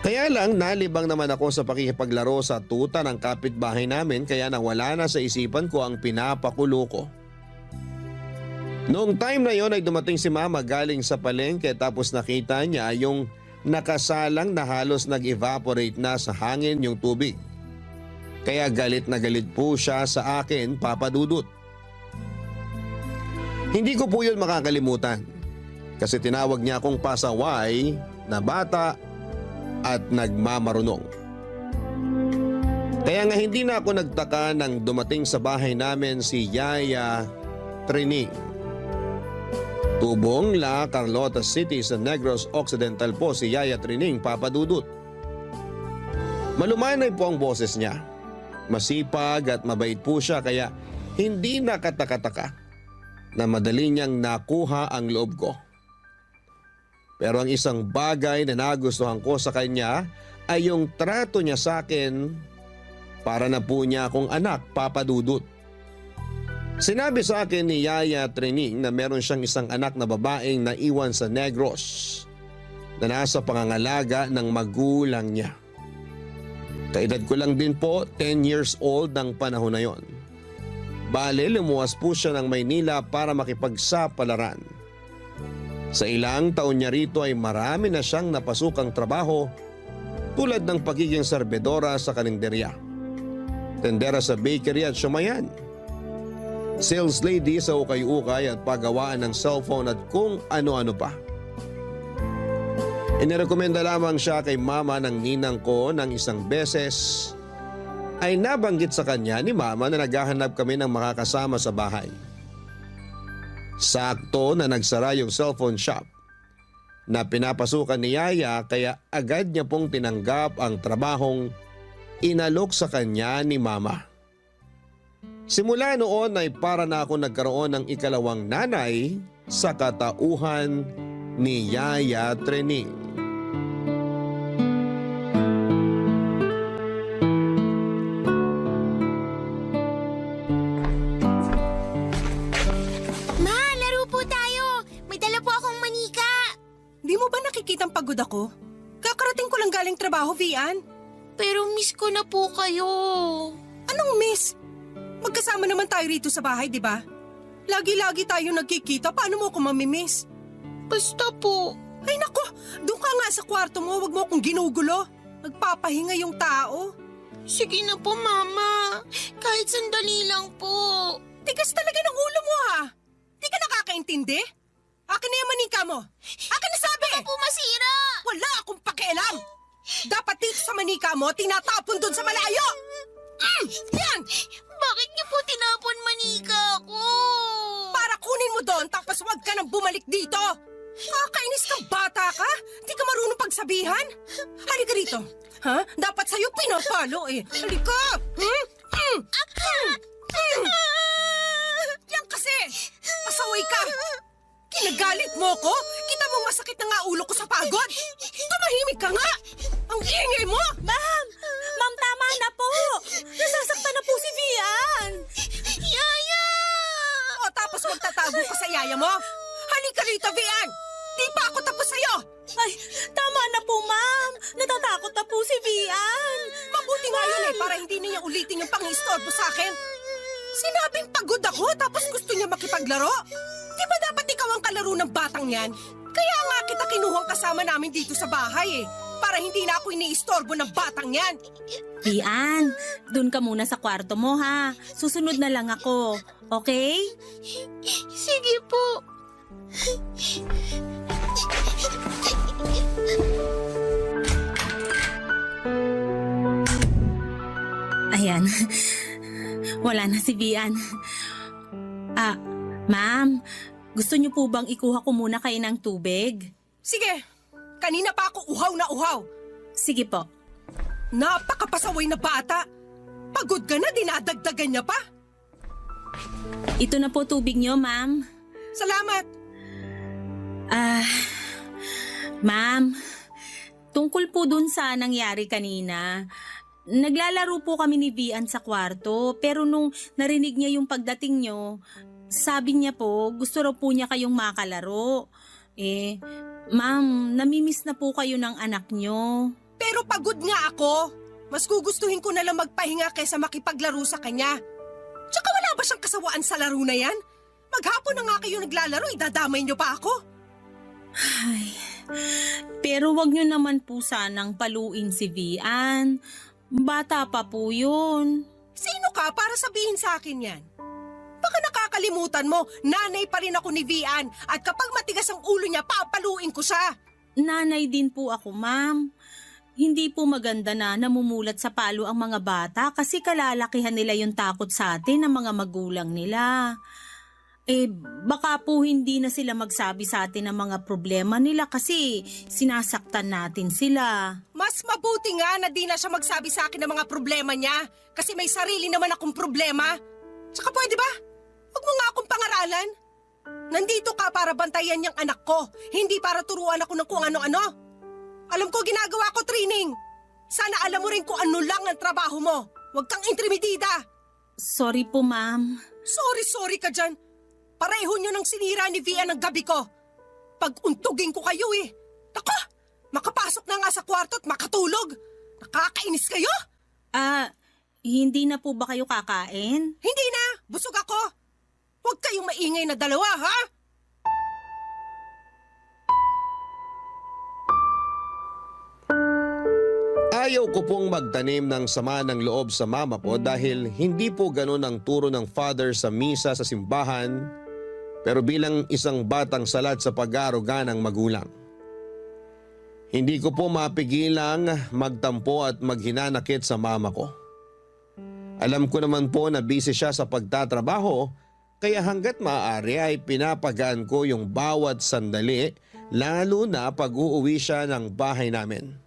Kaya lang nalibang naman ako sa pakikipaglaro sa tuta ng kapitbahay namin kaya nawala na sa isipan ko ang pinapakulo ko. Noong time na yon ay dumating si Mama galing sa palengke tapos nakita niya yung nakasalang na halos nag-evaporate na sa hangin yung tubig. Kaya galit na galit po siya sa akin, Papa Dudut. Hindi ko po yun makakalimutan kasi tinawag niya akong pasaway na bata at nagmamarunong. Kaya nga hindi na ako nagtaka nang dumating sa bahay namin si Yaya Trining. Tubong La Carlota City sa Negros Occidental po si Yaya Trining, Papa Dudut. Malumanay po ang boses niya. Masipag at mabait po siya kaya hindi nakataka-taka na madali niyang nakuha ang loob ko. Pero ang isang bagay na nagustuhan ko sa kanya ay yung trato niya sa akin para na po niya akong anak, Papa Dudut. Sinabi sa akin ni Yaya Trining na meron siyang isang anak na babaeng naiwan sa Negros na nasa pangangalaga ng magulang niya. Kaedad ko lang din po, 10 years old ng panahon na yon. Bale, lumuwas po siya ng Maynila para makipagsapalaran. Sa ilang taon niya rito ay marami na siyang napasukang trabaho tulad ng pagiging serbedora sa kalenderya, tendera sa bakery at siumayan, sales lady sa ukay-ukay at paggawaan ng cellphone at kung ano-ano pa. Inirekomenda lamang siya kay Mama ng ninang ko ng isang beses ay nabanggit sa kanya ni Mama na naghahanap kami ng makakasama sa bahay. Sakto na nagsara yung cellphone shop na pinapasukan ni Yaya kaya agad niya pong tinanggap ang trabahong inalok sa kanya ni Mama. Simula noon ay para na ako nagkaroon ng ikalawang nanay sa katauhan ni Yaya Trining. Ma, laro po tayo! May dala po akong manika! Di mo ba nakikitang pagod ako? Kakarating ko lang galing trabaho, Vian. Pero miss ko na po kayo. Anong miss? Magkasama naman tayo rito sa bahay, di ba? Lagi-lagi tayo nagkikita, paano mo ako mamimiss? Basta po. Ay nako, doon ka nga sa kwarto mo, wag mo akong ginugulo. Nagpapahinga yung tao. Sige na po, Mama. Kahit sandali lang po. Tigas talaga ng ulo mo ha. Di ka nakakaintindi? Akin na yung manika mo. Akin na sabi! Baka po masira! Wala akong pakialam! Dapat dito sa manika mo, tinatapon doon sa malayo! Yan! Bakit niyo po tinapon manika ko? Para kunin mo doon tapos wag ka nang bumalik dito! Kakainis kang bata ka? Di ka marunong pagsabihan? Halika rito. Ha? Dapat sa'yo pinapalo eh. Halika! Yan kasi! Pasaway ka! Kinagalit mo ko? Kita mo masakit na nga ulo ko sa pagod? Tumahimik ka nga! Ang ingay mo! Ma'am! Ma'am, tama na po! Nasasaktan na po si Vian! Yaya! O tapos magtatago ka sa yaya mo? Halika rito, Vian! Di pa ako tapos sa'yo! Ay, tama na po, ma'am! Natatakot na po si Vian! Mabuti nga yun eh, para hindi niya ulitin yung pang-istorbo sa akin. Sinabing pagod ako, tapos gusto niya makipaglaro? Di ba dapat ikaw ang kalaro ng batang yan? Kaya nga kita kinuhang kasama namin dito sa bahay eh, para hindi na ako iniistorbo ng batang yan. Vian, dun ka muna sa kwarto mo ha. Susunod na lang ako, okay? Sige po. Ayan, wala na si Vian. Ma'am, gusto niyo po bang ikuha ko muna kayo ng tubig? Sige, kanina pa ako uhaw na uhaw. Sige po. Napakapasaway na bata. Pagod ka na, dinadagdagan niya pa. Ito na po tubig niyo, ma'am. Salamat. Ma'am, tungkol po dun sa nangyari kanina, naglalaro po kami ni Vian sa kwarto pero nung narinig niya yung pagdating niyo, sabi niya po gusto raw po niya kayong makalaro. Ma'am, namimiss na po kayo ng anak niyo. Pero pagod nga ako. Mas gugustuhin ko na lang magpahinga kaysa makipaglaro sa kanya. Tsaka wala ba siyang kasawaan sa laro na yan? Maghapon na nga kayo naglalaro, idadamay niyo pa ako. Ay, pero wag niyo naman po sanang paluin si Vian. Bata pa po yun. Sino ka para sabihin sa akin yan? Baka nakakalimutan mo, nanay pa rin ako ni Vian at kapag matigas ang ulo niya, papaluin ko siya. Nanay din po ako, ma'am. Hindi po maganda na namumulat sa palo ang mga bata kasi kalalakihan nila yung takot sa atin ng mga magulang nila. Baka po hindi na sila magsabi sa atin ng mga problema nila kasi sinasaktan natin sila. Mas mabuti nga na di na siya magsabi sa akin ng mga problema niya kasi may sarili naman akong problema. Tsaka pwede ba? Huwag mo nga akong pangaralan. Nandito ka para bantayan niyang anak ko, hindi para turuan ako ng kung ano-ano. Alam ko ginagawa ko training. Sana alam mo rin kung ano lang ang trabaho mo. Huwag kang intrimidida. Sorry po, ma'am. Sorry ka dyan. Pareho nyo nang sinira ni Vian ang gabi ko. Pag-untugin ko kayo eh. Nako, makapasok na nga sa kwarto at makatulog. Nakakainis kayo? Hindi na po ba kayo kakain? Hindi na, busog ako. Huwag kayong maingay na dalawa, ha? Ayaw ko pong magtanim ng sama ng loob sa mama po dahil hindi po ganun ang turo ng father sa misa sa simbahan, pero bilang isang batang salat sa pag-aaruga ng magulang. Hindi ko po mapigilang magtampo at maghinanakit sa mama ko. Alam ko naman po na busy siya sa pagtatrabaho, kaya hanggat maaari ay pinapagaan ko yung bawat sandali, lalo na pag uuwi siya ng bahay namin.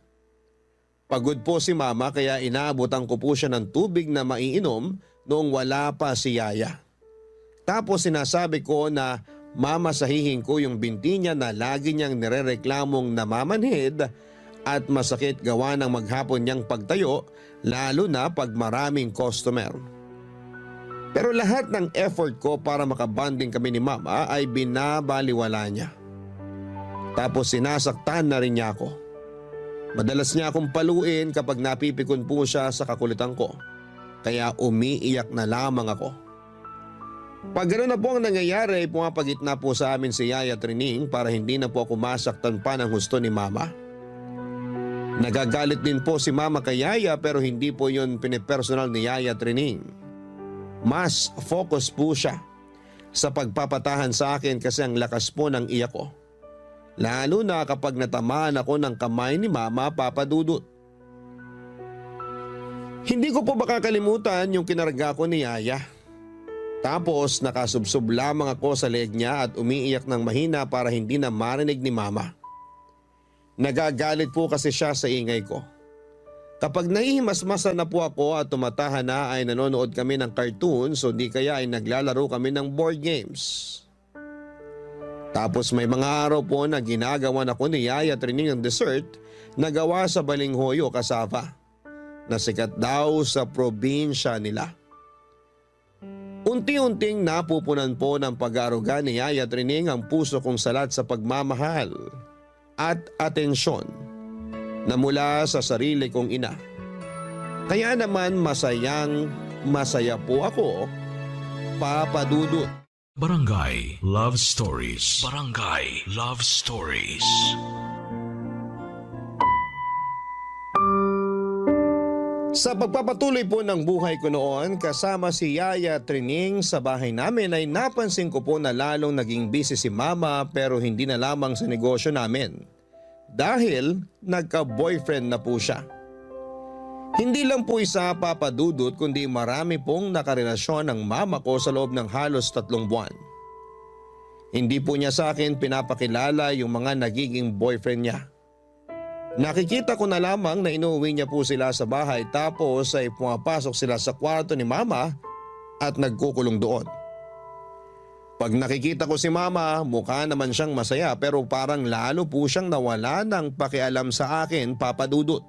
Pagod po si mama kaya inaabutan ko po siya ng tubig na maiinom noong wala pa si Yaya. Tapos sinasabi ko na mamasahihin ko yung binti niya na lagi niyang nirereklamong namamanhid at masakit gawa ng maghapon niyang pagtayo, lalo na pag maraming customer. Pero lahat ng effort ko para makabanding kami ni mama ay binabaliwala niya. Tapos sinasaktan na rin niya ako. Madalas niya akong paluin kapag napipikon po siya sa kakulitan ko. Kaya umiiyak na lamang ako. Pag gano'n na po ang nangyayari, pumapagitna po sa amin si Yaya Trining para hindi na po ako masaktan pa ng husto ni mama. Nagagalit din po si mama kay Yaya pero hindi po yun pinipersonal ni Yaya Trining. Mas focus po siya sa pagpapatahan sa akin kasi ang lakas po ng iyak ko. Lalo na kapag natamaan ako ng kamay ni Mama Papadudut. Hindi ko po makakalimutan yung kinarga ko ni Yaya. Tapos nakasubsob lamang ako sa leeg niya at umiiyak ng mahina para hindi na marinig ni mama. Nagagalit po kasi siya sa ingay ko. Kapag nahihimasmasa na po ako at tumatahan na ay nanonood kami ng cartoons o di kaya ay naglalaro kami ng board games. Tapos may mga araw po na ginagawan ako ni Yaya Trining ng dessert na gawa sa balinghoyo kasava na sikat daw sa probinsya nila. Unti-unting napupunan po ng pag-aaruga ni Yaya Trining ang puso kong salat sa pagmamahal at atensyon na mula sa sarili kong ina. Kaya naman masaya po ako, Papa Dudut. Barangay Love Stories. Barangay Love Stories. Sa pagpapatuloy po ng buhay ko noon, kasama si Yaya Trining sa bahay namin ay napansin ko po na lalong naging busy si Mama pero hindi na lamang sa negosyo namin. Dahil nagka-boyfriend na po siya. Hindi lang po isa Papa Dudut kundi marami pong nakarelasyon ng mama ko sa loob ng halos 3 buwan. Hindi po niya sa akin pinapakilala yung mga nagiging boyfriend niya. Nakikita ko na lamang na inuwi niya po sila sa bahay tapos ay pumapasok sila sa kwarto ni Mama at nagkukulong doon. Pag nakikita ko si Mama, mukha naman siyang masaya pero parang lalo po siyang nawala ng pakialam sa akin, Papa Dudut.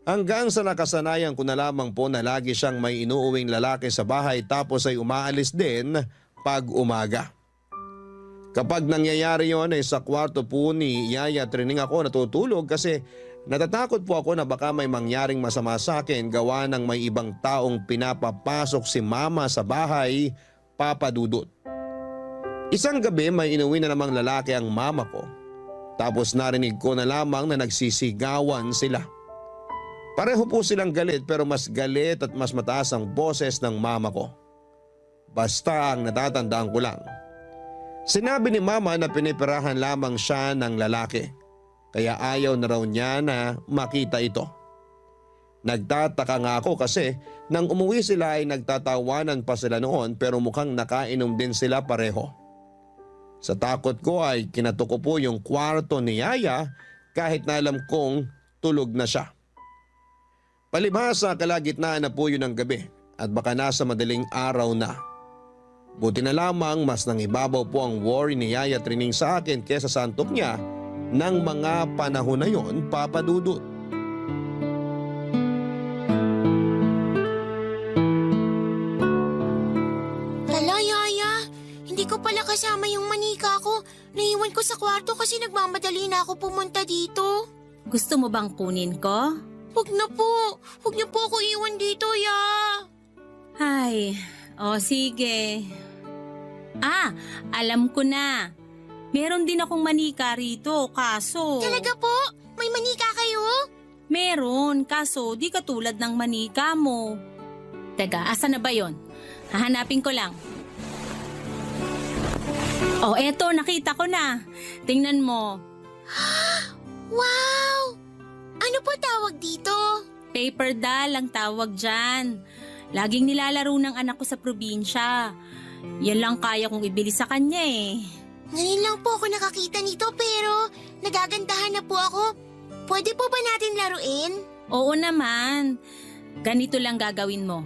Hanggang sa nakasanayan ko na lamang po na lagi siyang may inuuwing lalaki sa bahay tapos ay umaalis din pag umaga. Kapag nangyayari yon ay sa kwarto po ni Yaya Trining ako natutulog kasi natatakot po ako na baka may mangyaring masama sa akin gawa ng may ibang taong pinapapasok si Mama sa bahay, Papa Dudut. Isang gabi may inuwi na namang lalaki ang mama ko. Tapos narinig ko na lamang na nagsisigawan sila. Pareho po silang galit pero mas galit at mas mataas ang boses ng mama ko. Basta ang natatandaan ko lang. Sinabi ni Mama na pinipirahan lamang siya ng lalaki. Kaya ayaw na raw niya na makita ito. Nagtataka nga ako kasi nang umuwi sila ay nagtatawanan pa sila noon pero mukhang nakainom din sila pareho. Sa takot ko ay kinatuko po yung kwarto ni Yaya kahit na alam kong tulog na siya. Palibhasa kalagitnaan na po yun ng gabi at baka nasa madaling araw na. Buti na lamang mas nangibabaw po ang worry ni Yaya Trining sa akin kesa sa antok niya ng mga panahon na yon, Papa Dudut. Hala, Yaya. Hindi ko pala kasama yung manika ko. Naiwan ko sa kwarto kasi nagmamadali na ako pumunta dito. Gusto mo bang kunin ko? Huwag na po. Huwag niyo po ako iwan dito, Ya. Ay, sige. Alam ko na. Meron din akong manika rito, kaso... Talaga po? May manika kayo? Meron, kaso di katulad ng manika mo. Teka, asa na ba yon? Hahanapin ko lang. Eto, nakita ko na. Tingnan mo. Wow! Ano po tawag dito? Paper doll ang tawag dyan. Laging nilalaro ng anak ko sa probinsya. Yan lang kaya kong ibili sa kanya eh. Ngayon lang po ako nakakita nito pero nagagandahan na po ako. Pwede po ba natin laruin? Oo naman. Ganito lang gagawin mo.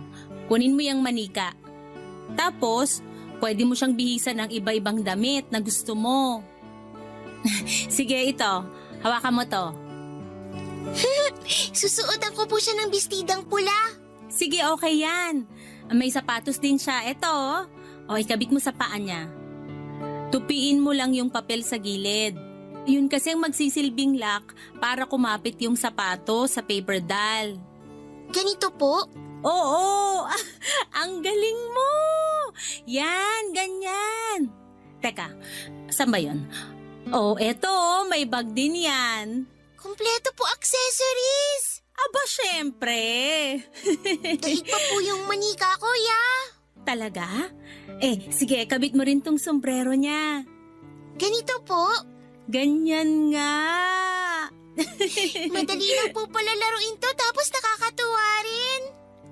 Kunin mo yung manika. Tapos, pwede mo siyang bihisan ng iba-ibang damit na gusto mo. Sige, ito. Hawakan mo to. Susuotan ko po siya ng bestidang pula. Sige, okay yan. May sapatos din siya. Ito, ikabit mo sa paa niya. Tupiin mo lang yung papel sa gilid. Yun kasi ang magsisilbing lock para kumapit yung sapato sa paper doll. Ganito po? Oo, ang galing mo! Yan, ganyan. Teka, saan ba yun? Eto, may bag din yan. Kompleto po accessories. Aba, syempre. Daig pa po yung manika ko, Ya. Talaga? Sige, kabit mo rin tong sombrero niya. Ganito po? Ganyan nga. Madali lang po pala laruin to tapos nakakatuwa rin.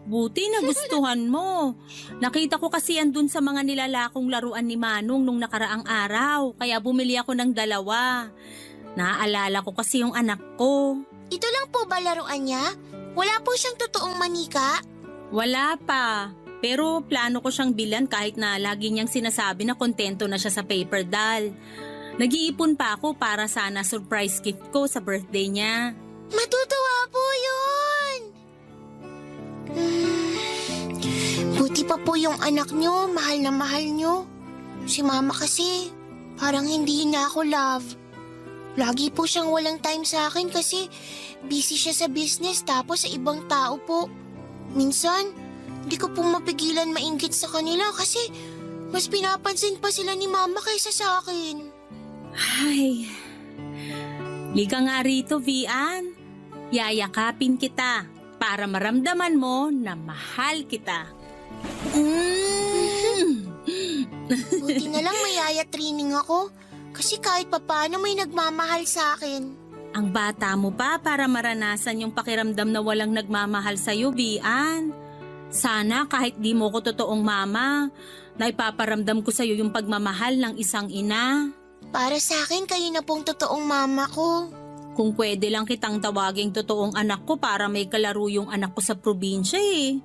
Buti nagustuhan mo. Nakita ko kasi yan dun sa mga nilalakong laruan ni Manong nung nakaraang araw, kaya bumili ako ng 2. Naaalala ko kasi yung anak ko. Ito lang po ba laruan niya? Wala po siyang totoong manika? Wala pa. Pero plano ko siyang bilan kahit na lagi niyang sinasabi na kontento na siya sa paper doll. Nag-iipon pa ako para sana surprise gift ko sa birthday niya. Matutuwa po yun! Buti pa po yung anak niyo, mahal na mahal niyo. Si mama kasi, parang hindi niya ako love. Lagi po siyang walang time sa akin kasi busy siya sa business tapos sa ibang tao po. Minsan, di ko po mapigilan mainggit sa kanila kasi mas pinapansin pa sila ni mama kaysa sa akin. Ay, liga nga rito, Vian. Yayakapin kita para maramdaman mo na mahal kita. Buti na lang may yaya training ako kasi kahit papano may nagmamahal sa akin. Ang bata mo pa para maranasan yung pakiramdam na walang nagmamahal sa'yo, Vian. Sana kahit di mo ko totoong mama, na ipaparamdam ko sa'yo yung pagmamahal ng isang ina. Para sa akin, kayo na pong totoong mama ko. Kung pwede lang kitang tawaging totoong anak ko para may kalaro yung anak ko sa probinsya eh.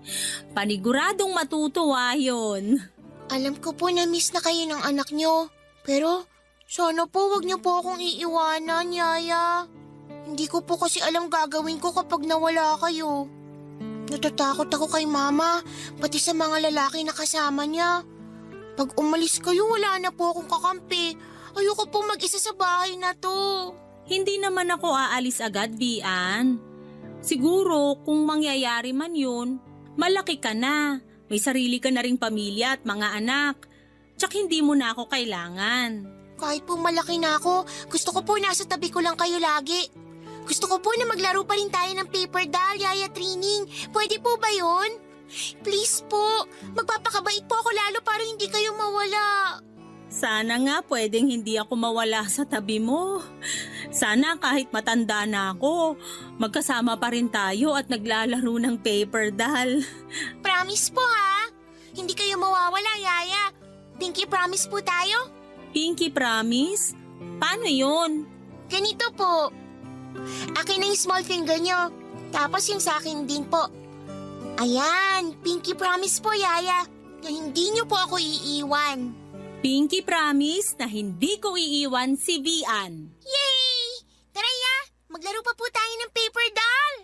Paniguradong matutuwa yun. Alam ko po na miss na kayo ng anak nyo. Pero sana po wag niyo po akong iiwanan, Yaya. Hindi ko po kasi alam gagawin ko kapag nawala kayo. Natatakot ako kay Mama, pati sa mga lalaki na kasama niya. Pag umalis kayo, wala na po akong kakampi. Ayoko po mag-isa sa bahay na to. Hindi naman ako aalis agad, Vian. Siguro kung mangyayari man yun, malaki ka na. May sarili ka na ring pamilya at mga anak. Tsak hindi mo na ako kailangan. Kahit po malaki na ako, gusto ko po nasa tabi ko lang kayo lagi. Gusto ko po na maglaro pa rin tayo ng paper doll, Yaya Training. Pwede po ba yun? Please po, magpapakabait po ako lalo para hindi kayo mawala. Sana nga pwedeng hindi ako mawala sa tabi mo. Sana kahit matanda na ako, magkasama pa rin tayo at naglalaro ng paper doll. Promise po ha? Hindi kayo mawawala, Yaya. Pinky promise po tayo? Pinky promise? Paano yun? Ganito po. Akin na yung small finger nyo. Tapos yung sa akin din po. Ayan, pinky promise po, Yaya. Na hindi nyo po ako iiwan. Pinky promise na hindi ko iiwan si Vian. Yay! Tara, Ya! Maglaro pa po tayo ng paper doll!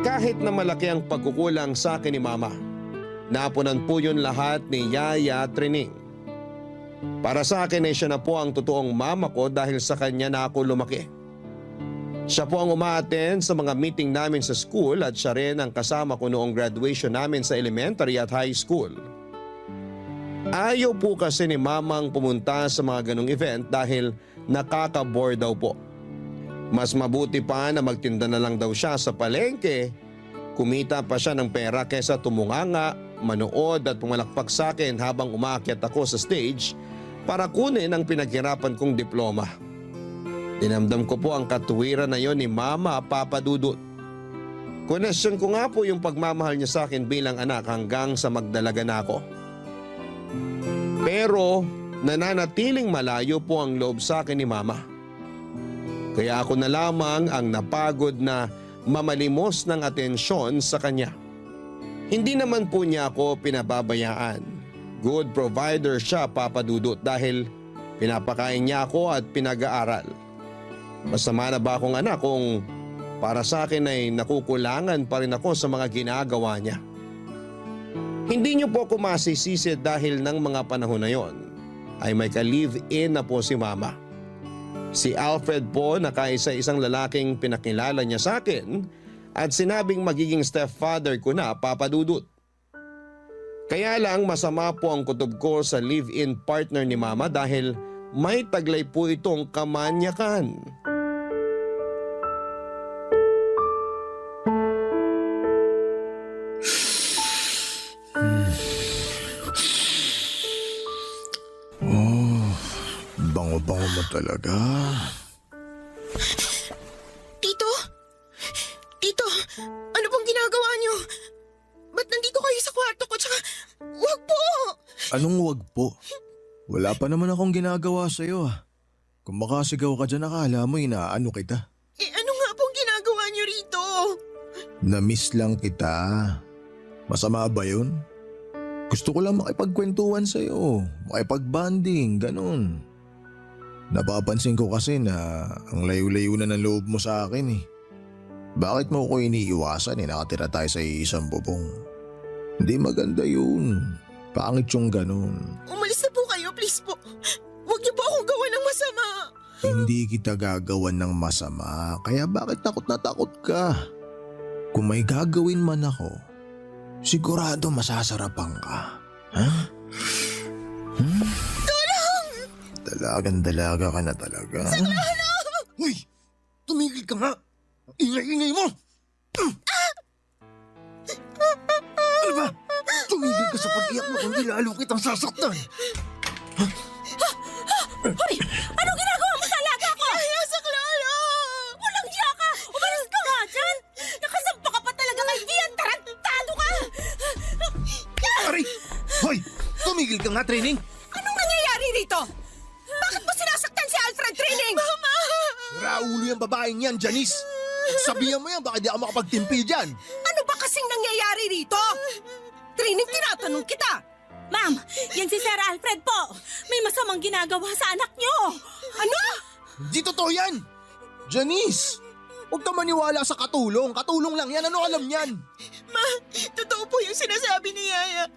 Kahit na malaki ang pagkukulang sa akin ni Mama, napunan po yun lahat ni Yaya Trining. Para sa akin ay siya na po ang totoong mama ko dahil sa kanya na ako lumaki. Siya po ang umaattend sa mga meeting namin sa school at siya rin ang kasama ko noong graduation namin sa elementary at high school. Ayaw po kasi ni Mamang pumunta sa mga ganong event dahil nakaka-bore daw po. Mas mabuti pa na magtinda na lang daw siya sa palengke, kumita pa siya ng pera kaysa tumunganga, manood at pumalakpak sa akin habang umaakyat ako sa stage para kunin ang pinaghirapan kong diploma. Dinamdam ko po ang katuwiran na yon ni Mama Papa Dudut. Konesyon ko nga po yung pagmamahal niya sa akin bilang anak hanggang sa magdalaga na ako. Pero nananatiling malayo po ang loob sa akin ni Mama. Kaya ako na lamang ang napagod na mamalimos ng atensyon sa kanya. Hindi naman po niya ako pinababayaan. Good provider siya, Papa Dudut, dahil pinapakain niya ako at pinag-aaral. Masama na ba akong anak kung para sa akin ay nakukulangan pa rin ako sa mga ginagawa niya? Hindi niyo po ako masisisi dahil ng mga panahon na yon ay may ka-live-in na po si Mama. Si Alfred po na kaisa-isang lalaking pinakilala niya sa akin at sinabing magiging stepfather ko na, Papa Dudut. Kaya lang masama po ang kutob ko sa live-in partner ni Mama dahil may taglay po itong kamanyakan. bango-bango mo talaga. Tito? Tito, ano pong ginagawa niyo? Ba't nandito kayo sa kwarto ko? Tsaka, wag po! Anong wag po? Wala pa naman akong ginagawa sa'yo ah. Kung makasigaw ka dyan, akala mo inaano kita. Eh, ano nga pong ginagawa niyo rito? Na-miss lang kita. Masama ba yun? Gusto ko lang makipagkwentuhan sa'yo, makipag-bonding, ganun. Napapansin ko kasi na ang layo-layo na ng loob mo sa akin eh. Bakit mo ko iniiwasan nakatira tayo sa isang bubong? Hindi maganda yun. Pangit yung ganun. Umalis na po kayo, please po. Huwag niyo po akong gawa ng masama. Hindi kita gagawan ng masama, kaya bakit takot na takot ka? Kung may gagawin man ako, sigurado masasarapan ka. Ha? Tulong! Dalagang-dalaga ka na talaga. Uy! Tumigil ka nga! Ingay-ingay mo! Ano ba? Tumigil ka sa pag-iyak mo kung lalo kitang sasaktan. Hoy! Anong ginagawa mo sa alaga ko? Yasak lolo! Walang diya ka! Umalis ka nga dyan! Nakasampa ka pa talaga kay Vian! Tarantado ka! Aray! Hoy! Tumigil ka nga, Training! Anong nangyayari rito? Bakit mo sinasaktan si Alfred, Training? Mama! Raulo yung babaeng yan, Janice! Sabihan mo yan, baka di ako makapagtimpi dyan! Ano ba kasing nangyayari rito? Training, tinatanong kita. Ma'am, yan si Sir Alfred po. May masamang ginagawa sa anak niyo. Ano? Di totoo yan! Janice! Huwag ka maniwala sa katulong. Katulong lang yan. Ano alam niyan? Ma, totoo po yung sinasabi ni Yaya.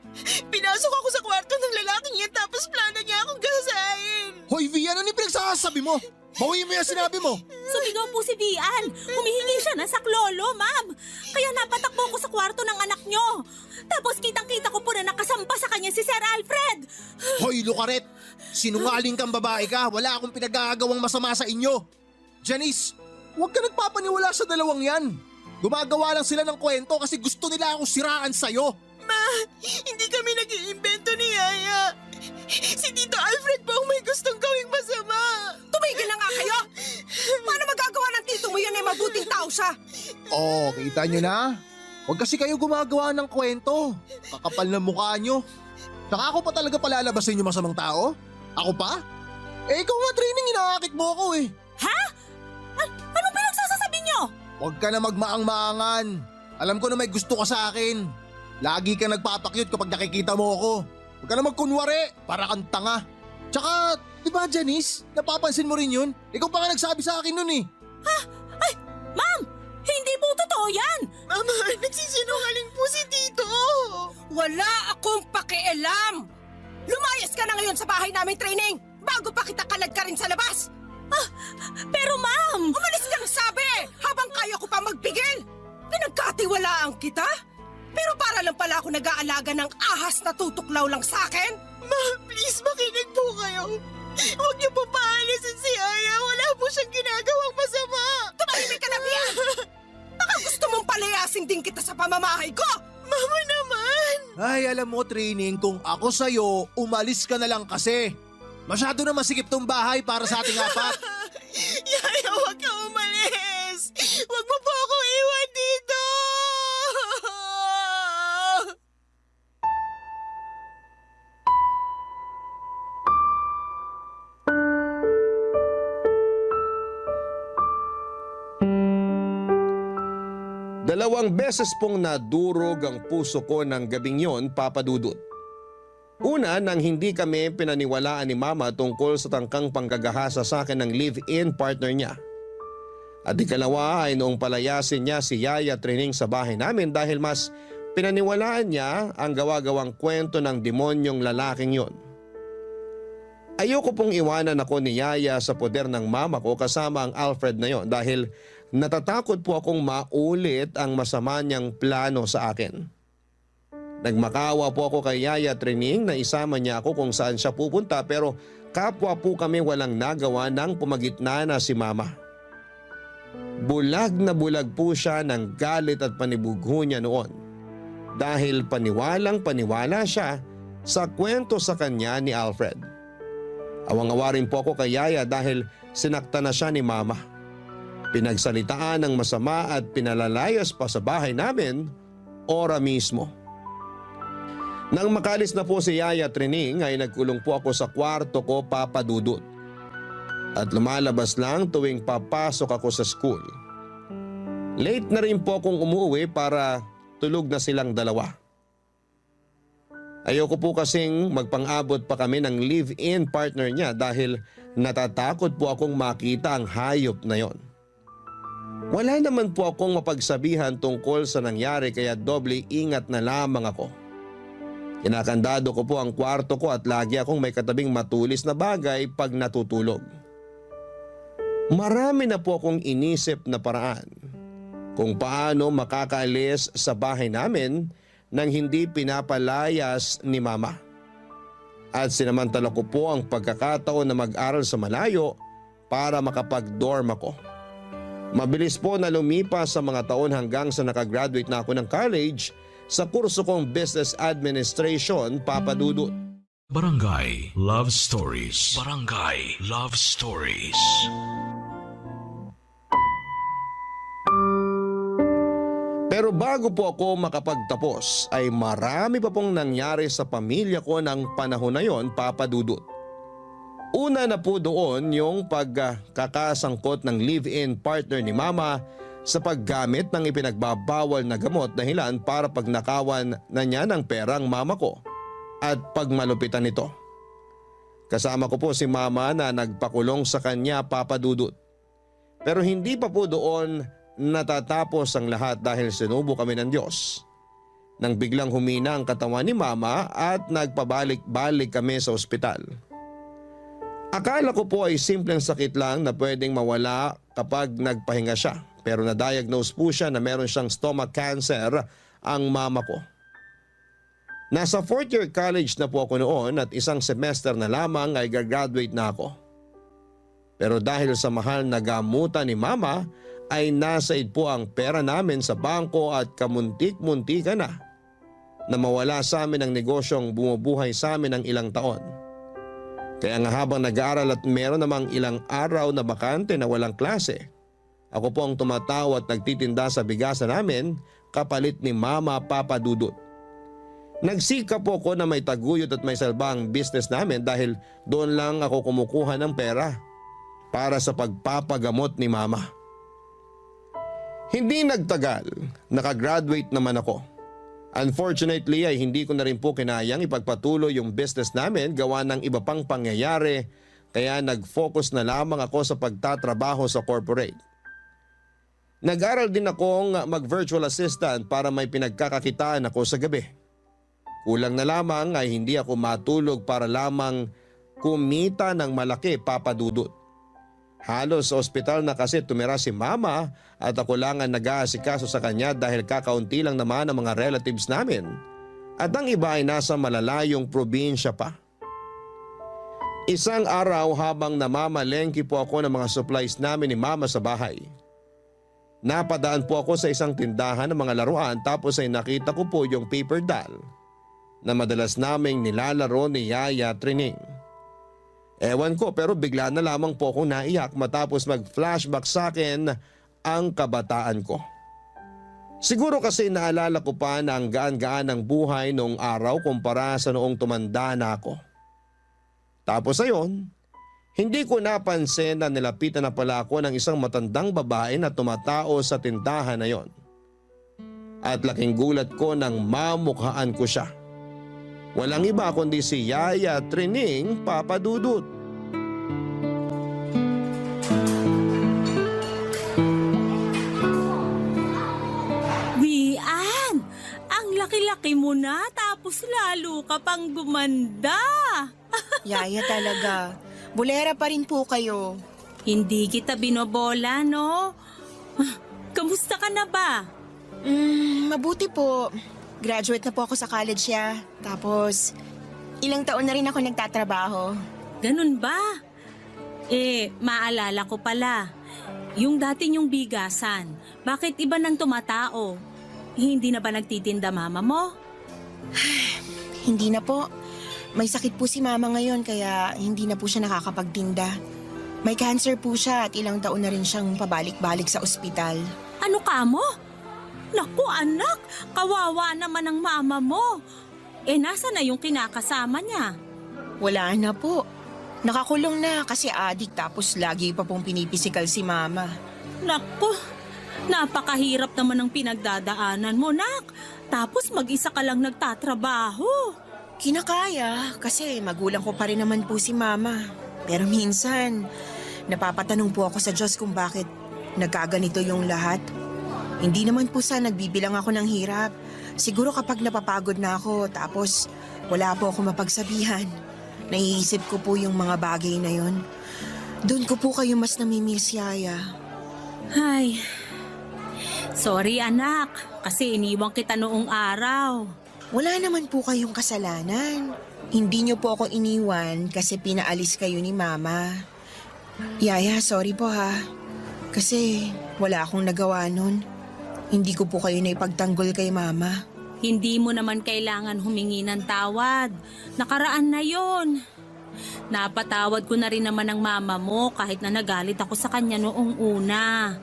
Pinasok ako sa kwarto ng lalaking yan tapos plano niya akong gasahin. Hoy, V, ano yung pinagsasabi mo? Bawiin mo yung sinabi mo. Sumigaw po si Vian. Humihingi siya ng saklolo, ma'am. Kaya napatakbo ko sa kwarto ng anak niyo. Tapos kitang-kita ko po na nakasampa sa kanya si Sir Alfred. Hoy, Lucaret! Sinungaling kang babae ka. Wala akong pinagagawang masama sa inyo. Janice, huwag ka nagpapaniwala sa dalawang yan. Gumagawa lang sila ng kwento kasi gusto nila akong siraan sa'yo. Ma, hindi kami nag-iimbento ni Yaya. Si Tito Alfred po ang may gustong gawing masama. Tumigil na nga kayo! Paano magagawa ng tito mo yan mabuting tao siya? Oh, kita nyo na? Huwag kasi kayo gumagawa ng kwento. Kakapal na mukha nyo. Saka ako pa talaga palalabasin yung masamang tao? Ako pa? Eh ikaw nga, Training, inaakit mo ako eh. Ha? Anong pinagsasasabi niyo? Huwag ka na magmaang-maangan. Alam ko na may gusto ka sa akin. Lagi ka nagpapakyut kapag nakikita mo ako. Huwag ka na magkunwari, para kang tanga. Tsaka, di ba Janice, napapansin mo rin yun? Ikaw pa nga nagsabi sa akin nun eh. Ay, ma'am! Hindi po totoo yan! Mama, nagsisinungaling po si Tito. Wala akong pakialam! Lumayas ka na ngayon sa bahay namin, Training! Bago pa kita kalad ka rin sa labas! Pero ma'am! Umalis ka na sabi! Habang kaya ko pa magpigil! Pinagkatiwalaan kita? Pero para lang pala ako nag-aalaga ng ahas na tutuklaw lang sa akin? Ma, please makinig po kayo. Huwag niyo po paalisin si Yaya. Wala po siyang ginagawang masama. Tumahimik ka na, Bia! Baka gusto mong palayasin din kita sa pamamahay ko! Mama naman. Ay, alam mo, Training, kung ako sa'yo, umalis ka na lang kasi. Masyado na masikip tong bahay para sa ating apat. Yaya, huwag ka umalis. Huwag mo po ako iwan dito. Dalawang beses pong nadurog ang puso ko ng gabing yon, Papa Dudut. Una, nang hindi kami pinaniwalaan ni Mama tungkol sa tangkang panggagahasa sa akin ng live-in partner niya. At ikalawa ay noong palayasin niya si Yaya Training sa bahay namin dahil mas pinaniwalaan niya ang gawa-gawang kwento ng demonyong lalaking yon. Ayoko pong iwanan ako ni Yaya sa poder ng mama ko kasama ang Alfred na yon dahil natatakot po akong maulit ang masama niyang plano sa akin. Nagmakawa po ako kay Yaya Training na isama niya ako kung saan siya pupunta pero kapwa po kami walang nagawa nang pumagitna na si Mama. Bulag na bulag po siya ng galit at panibugho niya noon dahil paniwalang paniwala siya sa kwento sa kanya ni Alfred. Awang-awa rin po ako kay Yaya dahil sinakta na siya ni Mama. Pinagsalitaan ng masama at pinalalayas pa sa bahay namin, ora mismo. Nang makalis na po si Yaya Trining ay nagkulong po ako sa kwarto ko, Papa Dudut. At lumalabas lang tuwing papasok ako sa school. Late na rin po akong umuwi para tulog na silang dalawa. Ayoko po kasing magpang-abot pa kami ng live-in partner niya dahil natatakot po akong makita ang hayop na yon. Wala naman po akong mapagsabihan tungkol sa nangyari kaya doble ingat na lamang ako. Kinakandado ko po ang kwarto ko at lagi akong may katabing matulis na bagay pag natutulog. Marami na po akong inisip na paraan kung paano makakaalis sa bahay namin nang hindi pinapalayas ni Mama. At sinamantala ko po ang pagkakataon na mag-aral sa malayo para makapag-dorm ako. Mabilis po na lumipas sa mga taon hanggang sa nakagraduate na ako ng college sa kurso kong Business Administration, Papa Dudut. Barangay Love Stories. Barangay Love Stories. Pero bago po ako makapagtapos ay marami pa pong nangyari sa pamilya ko ng panahon na yon, Papa Dudut. Una na po doon yung pagkakasangkot ng live-in partner ni Mama sa paggamit ng ipinagbabawal na gamot dahilan para pagnakawan na niya ng perang mama ko at pagmalupitan nito. Kasama ko po si Mama na nagpakulong sa kanya, Papa Dudut. Pero hindi pa po doon natatapos ang lahat dahil sinubo kami ng Diyos. Nang biglang humina ang katawan ni Mama at nagpabalik-balik kami sa ospital. Akala ko po ay simpleng sakit lang na pwedeng mawala kapag nagpahinga siya. Pero na-diagnose po siya na meron siyang stomach cancer ang mama ko. Nasa 4th year college na po ako noon at isang semester na lamang ay gagraduate na ako. Pero dahil sa mahal na gamutan ni Mama ay nasaid po ang pera namin sa bangko at kamuntik-muntika na mawala sa amin ang negosyong bumubuhay sa amin ng ilang taon. Kaya nga habang nag-aaral at meron namang ilang araw na bakante na walang klase, ako po ang tumatawa at nagtitinda sa bigasan namin kapalit ni Mama, Papa Dudut. Nagsika po ko na may taguyod at may salba ang business namin dahil doon lang ako kumukuha ng pera para sa pagpapagamot ni Mama. Hindi nagtagal, nakagraduate naman ako. Unfortunately ay hindi ko na rin po kinayang ipagpatuloy yung business namin gawa ng iba pang pangyayari kaya nag-focus na lamang ako sa pagtatrabaho sa corporate. Nag-aral din akong mag-virtual assistant para may pinagkakakitaan ako sa gabi. Kulang na lamang ay hindi ako matulog para lamang kumita ng malaki, Papa Dudut. Halos sa ospital na kasi tumira si Mama at ako lang ang nag-aasikaso sa kanya dahil kakaunti lang naman ang mga relatives namin at ang iba ay nasa malalayong probinsya pa. Isang araw habang namamalengke po ako ng mga supplies namin ni Mama sa bahay. Napadaan po ako sa isang tindahan ng mga laruan tapos ay nakita ko po yung paper doll na madalas naming nilalaro ni Yaya Trining. Ewan ko pero bigla na lamang po akong naiyak matapos mag-flashback sa akin ang kabataan ko. Siguro kasi naalala ko pa na ang gaan-gaan ng buhay noong araw kumpara sa noong tumanda na ako. Tapos ayon, hindi ko napansin na nilapitan na pala ako ng isang matandang babae na tumatao sa tindahan na yon. At laking gulat ko nang mamukhaan ko siya. Walang iba kundi si Yaya Trining, Papa Dudut. Wian, ang laki-laki mo na tapos lalo ka pang gumanda. Yaya talaga. Bulera pa rin po kayo. Hindi kita binobola, no? Kamusta ka na ba? Mabuti po. Graduate na po ako sa college ya. Tapos, ilang taon na rin ako nagtatrabaho. Ganun ba? Maalala ko pala. Yung dati niyong bigasan, bakit iba nang tumatao? Hindi na ba nagtitinda mama mo? Hindi na po. may sakit po si mama ngayon kaya hindi na po siya nakakapagtinda. May cancer po siya at ilang taon na rin siyang pabalik-balik sa ospital. Ano ka mo? Naku anak, kawawa naman ang mama mo. Nasa na yung kinakasama niya? Wala na po. Nakakulong na kasi adik tapos lagi pa pong pinipisikal si mama. Naku, napakahirap naman ang pinagdadaanan mo, nak. Tapos mag-isa ka lang nagtatrabaho. Kinakaya kasi magulang ko pa rin naman po si mama. Pero minsan, napapatanong po ako sa Diyos kung bakit nagkaganito yung lahat. Hindi naman po sa nagbibilang ako ng hirap. Siguro kapag napapagod na ako tapos wala po ako mapagsabihan. Naiisip ko po yung mga bagay na yon. Doon ko po kayo mas namimiss, Yaya. Ay, sorry anak, kasi iniwan kita noong araw. Wala naman po kayong kasalanan. Hindi niyo po ako iniwan kasi pinaalis kayo ni Mama. Yaya, sorry po ha. Kasi wala akong nagawa nun. Hindi ko po kayo naipagtanggol kay Mama. Hindi mo naman kailangan humingi ng tawad. Nakaraan na yon. Napatawad ko na rin naman ang mama mo kahit na nagalit ako sa kanya noong una.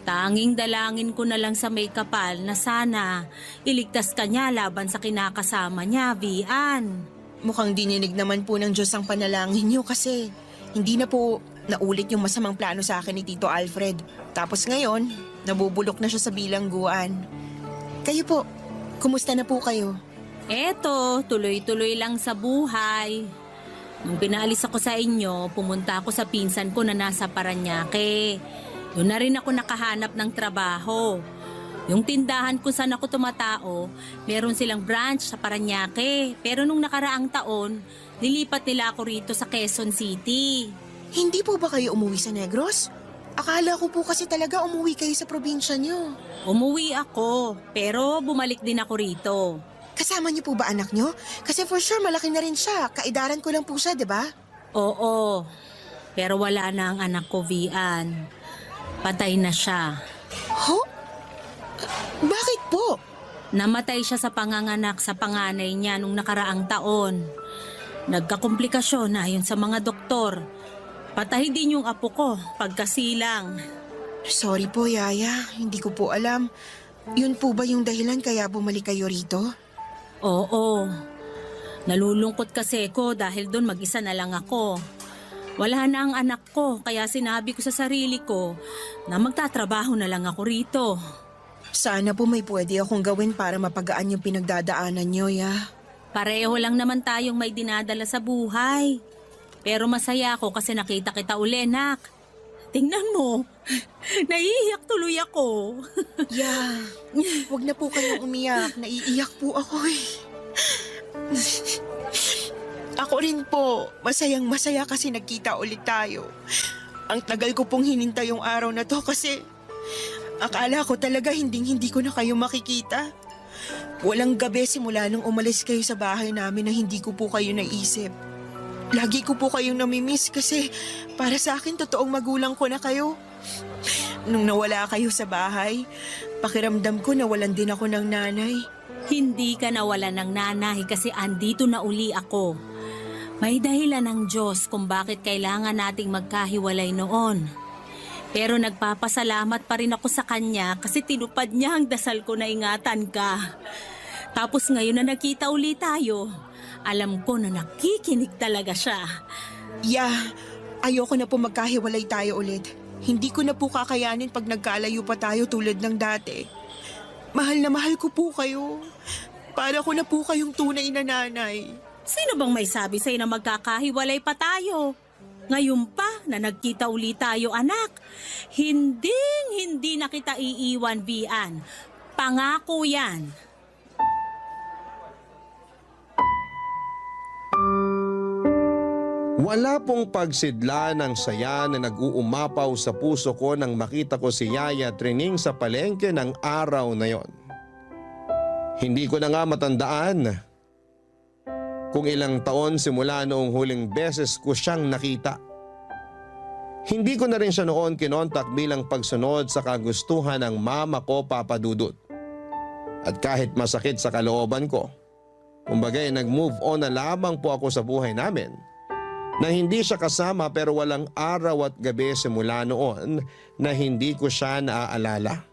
Tanging dalangin ko na lang sa may kapal na sana iligtas ka niya laban sa kinakasama niya, Vian. Mukhang dininig naman po ng Diyos ang panalangin niyo kasi hindi na po naulit yung masamang plano sa akin ni Tito Alfred. Tapos ngayon, nabubulok na siya sa bilangguan. Kayo po, kumusta na po kayo? Eto, tuloy-tuloy lang sa buhay. Nung pinaalis ako sa inyo, pumunta ako sa pinsan ko na nasa Parañaque. Doon na rin ako nakahanap ng trabaho. Yung tindahan kung saan ako tumatao, meron silang branch sa Parañaque. Pero nung nakaraang taon, nilipat nila ako rito sa Quezon City. Hindi po ba kayo umuwi sa Negros? Akala ko po kasi talaga umuwi kayo sa probinsya niyo. Umuwi ako, pero bumalik din ako rito. Kasama niyo po ba anak niyo? Kasi for sure malaki na rin siya. Kaidaran ko lang po siya, di ba? Oo, pero wala na ang anak ko, Vian. Patay na siya. Ho? Bakit po? Namatay siya sa panganganak sa panganay niya nung nakaraang taon. Nagkakomplikasyon ayon sa mga doktor. Patay din yung apo ko pagkasilang. Sorry po, Yaya. Hindi ko po alam. Yun po ba yung dahilan kaya bumalik kayo rito? Oo. Nalulungkot kasi ko dahil doon mag-isa na lang ako. Wala na ang anak ko kaya sinabi ko sa sarili ko na magtatrabaho na lang ako rito. Sana po may pwede akong gawin para mapagaan yung pinagdadaanan niyo, Ya. Pareho lang naman tayong may dinadala sa buhay. Pero masaya ako kasi nakita kita uli, nak. Tingnan mo, naiiyak tuloy ako. Ya, wag na po kayong umiyak. Naiiyak po ako eh. Ako rin po, masayang masaya kasi nagkita ulit tayo. Ang tagal ko pong hinintay yung araw na to kasi akala ko talaga hindi ko na kayo makikita. Walang gabi simula nung umalis kayo sa bahay namin na hindi ko po kayo naisip. Lagi ko po kayong namimiss kasi para sa akin totoong magulang ko na kayo. Nung nawala kayo sa bahay, pakiramdam ko nawalan din ako ng nanay. Hindi ka nawalan ng nanay kasi andito na uli ako. May dahilan ng Diyos kung bakit kailangan nating magkahiwalay noon. Pero nagpapasalamat pa rin ako sa Kanya kasi tinupad niya ang dasal ko na ingatan ka. Tapos ngayon na nakita uli tayo, alam ko na nakikinig talaga siya. Ya, ayoko na po magkahiwalay tayo ulit. Hindi ko na po kakayanin pag nagkalayo pa tayo tulad ng dati. Mahal na mahal ko po kayo. Para ko na po kayong tunay na nanay. Sino bang may sabi sa'yo na magkakahiwalay pa tayo? Ngayon pa na nagkita uli tayo, anak. Hindi na kita iiwan, Vian. Pangako yan. Wala pong pagsidla ng saya na nag-uumapaw sa puso ko nang makita ko si Yaya Trining sa palengke ng araw na yon. Hindi ko na nga matandaan kung ilang taon simula noong huling beses ko siyang nakita. Hindi ko na rin siya noon kinontak bilang pagsunod sa kagustuhan ng mama ko, Papa Dudut. At kahit masakit sa kalooban ko, Kumbaga nag-move on na lamang po ako sa buhay namin. Na hindi siya kasama pero walang araw at gabi simula noon na hindi ko siya naaalala.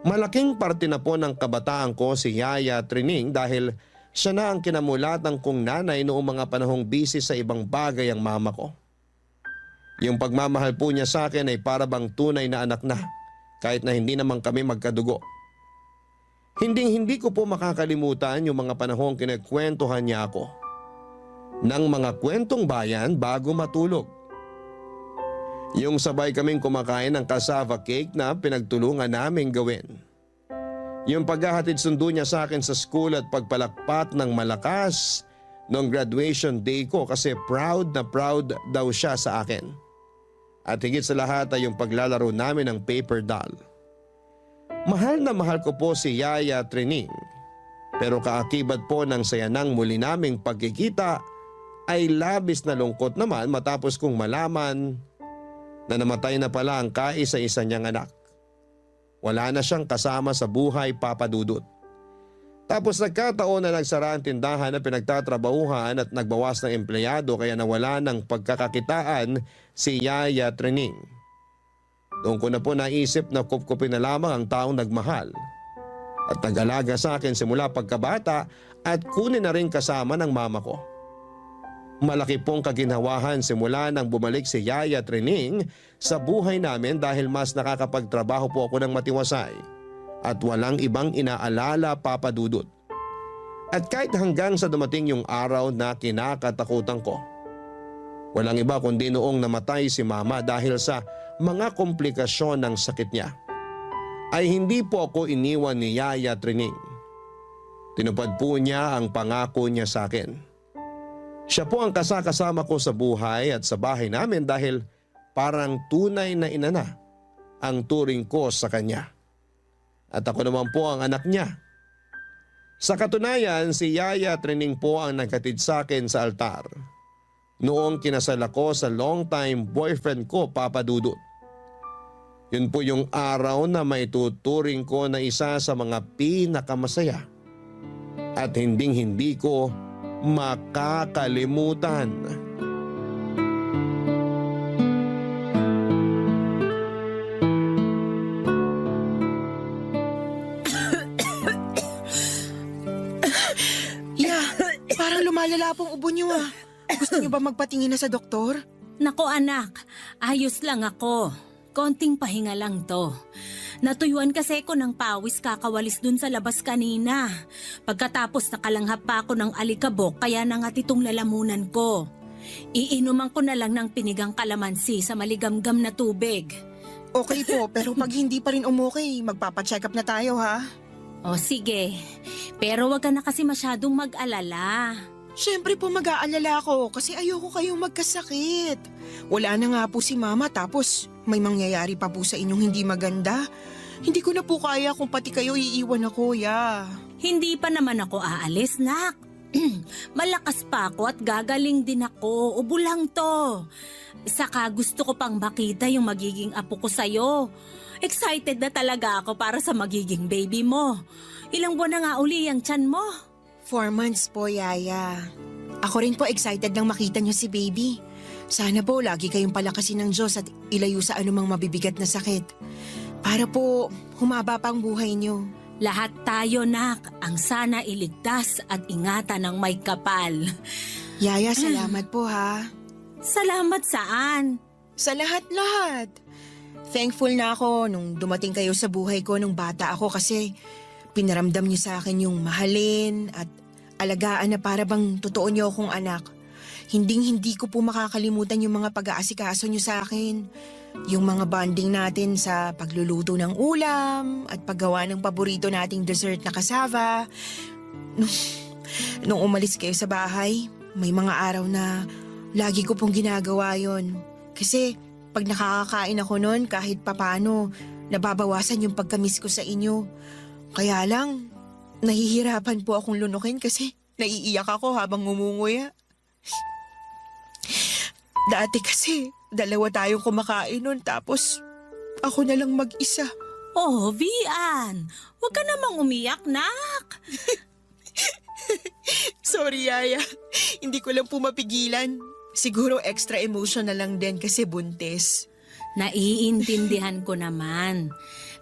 Malaking parte na po ng kabataan ko si Yaya Trining dahil siya na ang kinamulatan kong nanay noong mga panahong busy sa ibang bagay ang mama ko. Yung pagmamahal po niya sa akin ay para bang tunay na anak na kahit na hindi naman kami magkadugo. Hindi ko po makakalimutan yung mga panahong kinakwentuhan niya ako ng mga kwentong bayan bago matulog. Yung sabay kaming kumakain ng cassava cake na pinagtulungan naming gawin. Yung paghahatid sundo niya sa akin sa school at pagpalakpat ng malakas noong graduation day ko kasi proud na proud daw siya sa akin. At higit sa lahat ay yung paglalaro namin ng paper doll. Mahal na mahal ko po si Yaya Trining. Pero kaakibat po ng saya ng muli naming pagkikita ay labis na lungkot naman matapos kong malaman na namatay na pala ang kaisa-isa niyang anak. Wala na siyang kasama sa buhay, Papa Dudut. Tapos nagkataon na nagsara ang tindahan na pinagtatrabahuhan at nagbawas ng empleyado kaya nawala ng pagkakakitaan si Yaya Trining. Doon ko na po naisip na kupkupin na lamang ang taong nagmahal at nag-alaga sa akin simula pagkabata at kunin na rin kasama ng mama ko. Malaki pong kaginhawahan simula nang bumalik si Yaya Trining sa buhay namin dahil mas nakakapagtrabaho po ako ng matiwasay at walang ibang inaalala, Papa Dudut. At kahit hanggang sa dumating yung araw na kinakatakutan ko, walang iba kundi noong namatay si Mama dahil sa mga komplikasyon ng sakit niya, ay hindi po ako iniwan ni Yaya Trining. Tinupad po niya ang pangako niya sa akin. Siya po ang kasakasama ko sa buhay at sa bahay namin dahil parang tunay na ina na ang turing ko sa kanya. At ako naman po ang anak niya. Sa katunayan, si Yaya Trining po ang naghatid sa akin sa altar noong kinasal ako sa long-time boyfriend ko, Papa Dudut. Yun po yung araw na maituturing ko na isa sa mga pinakamasaya at hindi ko makakalimutan. Parang lumalala pong ubo niyo ah. Gusto niyo ba magpatingin na sa doktor? Nako anak, ayos lang ako. Konting pahinga lang to. Natuyuan kasi ko ng pawis kakawalis dun sa labas kanina. Pagkatapos nakalanghap pa ako ng alikabok kaya nangat itong lalamunan ko. Iinuman ko na lang ng pinigang kalamansi sa maligamgam na tubig. Okay po, pero pag hindi pa rin umukay, magpapacheck up na tayo ha. O sige, pero wag ka na kasi masyadong mag-alala. Siyempre po mag-aalala ako kasi ayoko kayong magkasakit. Wala na nga po si Mama tapos may mangyayari pa po sa inyong hindi maganda. Hindi ko na po kaya kung pati kayo iiwan ako, ya. Hindi pa naman ako aalis, nak. Malakas pa ako at gagaling din ako. Ubo lang to. Saka gusto ko pang makita yung magiging apo ko sa'yo. Excited na talaga ako para sa magiging baby mo. Ilang buwan na nga uli ang tiyan mo? 4 months po, Yaya. Ako rin po excited nang makita niyo si baby. Sana po lagi kayong palakasin ng Diyos at ilayo sa anumang mabibigat na sakit. Para po humaba pa ang buhay niyo. Lahat tayo, nak, ang sana iligtas at ingatan ng may kapal. Yaya, salamat po ha. Salamat saan? Sa lahat-lahat. Thankful na ako nung dumating kayo sa buhay ko nung bata ako kasi pinaramdam niyo sa akin yung mahalin at alagaan na para bang totoo niyo akong anak. Hindi ko po makakalimutan yung mga pag-aasikaso niyo sa akin. Yung mga bonding natin sa pagluluto ng ulam at paggawa ng paborito nating dessert na cassava. Nung umalis kayo sa bahay, may mga araw na lagi ko pong ginagawa yon. Kasi pag nakakakain ako nun, kahit papano, nababawasan yung pagkamiss ko sa inyo. Kaya lang, nahihirapan po akong lunukin kasi naiiyak ako habang ngumunguya. Dati kasi, 2 tayong kumakain nun tapos ako na lang mag-isa. Oh, Vian, huwag ka namang umiyak, nak. Sorry, Yaya. Hindi ko lang po mapigilan. Siguro extra emotional lang din kasi buntis. Naiintindihan ko naman.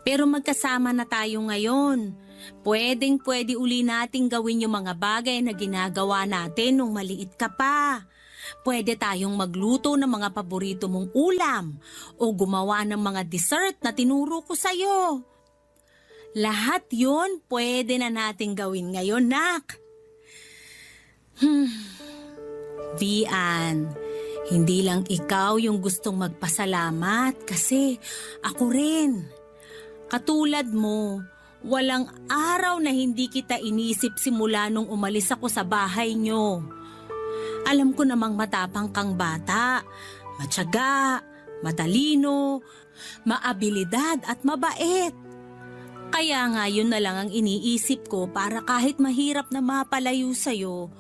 Pero magkasama na tayo ngayon. Pwedeng-pwede uli nating gawin yung mga bagay na ginagawa natin nung maliit ka pa. Pwede tayong magluto ng mga paborito mong ulam o gumawa ng mga dessert na tinuro ko sa'yo. Lahat yun pwede na nating gawin ngayon, nak. Vian, hindi lang ikaw yung gustong magpasalamat kasi ako rin. Katulad mo, walang araw na hindi kita inisip simula nung umalis ako sa bahay nyo. Alam ko namang matapang kang bata, matyaga, matalino, maabilidad at mabait. Kaya nga yun na lang ang iniisip ko para kahit mahirap na mapalayo sa'yo,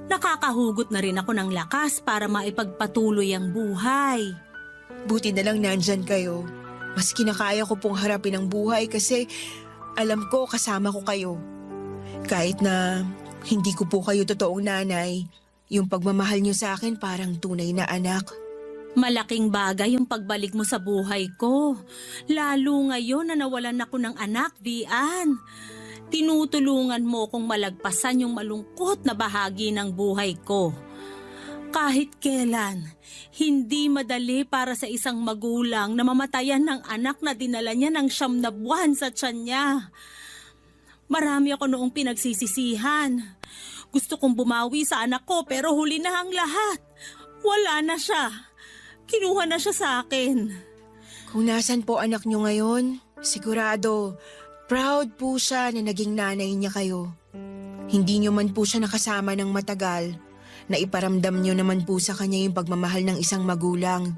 nakakahugot na rin ako ng lakas para maipagpatuloy ang buhay. Buti na lang nandyan kayo. Mas kinakaya ko pong harapin ang buhay kasi alam ko kasama ko kayo. Kahit na hindi ko po kayo totoong nanay, yung pagmamahal niyo sa akin parang tunay na anak. Malaking bagay yung pagbalik mo sa buhay ko. Lalo ngayon na nawalan ako ng anak, Vian. Tinutulungan mo kong malagpasan yung malungkot na bahagi ng buhay ko. Kahit kailan, hindi madali para sa isang magulang na mamatayan ng anak na dinala niya ng 9 na buwan sa tiyan niya. Marami ako noong pinagsisisihan. Gusto kong bumawi sa anak ko pero huli na ang lahat. Wala na siya. Kinuha na siya sa akin. Kung nasan po anak niyo ngayon, sigurado, proud po siya na naging nanay niya kayo. Hindi niyo man po siya nakasama ng matagal, na iparamdam niyo naman po sa kanya yung pagmamahal ng isang magulang.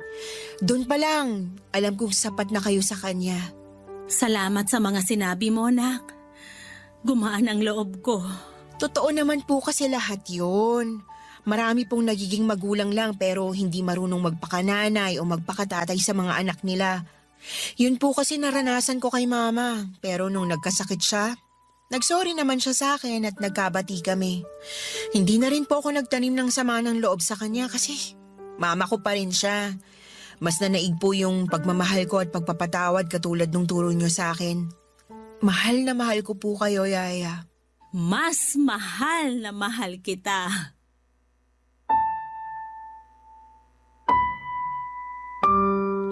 Doon pa lang, alam kong sapat na kayo sa kanya. Salamat sa mga sinabi mo, nak. Gumaan ang loob ko. Totoo naman po kasi lahat yun. Marami pong nagiging magulang lang pero hindi marunong magpakananay o magpakatatay sa mga anak nila. Yun po kasi naranasan ko kay mama. Pero nung nagkasakit siya, nagsorry naman siya sa akin at nagkabati kami. Hindi na rin po ako nagtanim ng sama ng loob sa kanya kasi mama ko pa rin siya. Mas nanaig po yung pagmamahal ko at pagpapatawad katulad nung turo niyo sa akin. Mahal na mahal ko po kayo, Yaya. Mas mahal na mahal kita.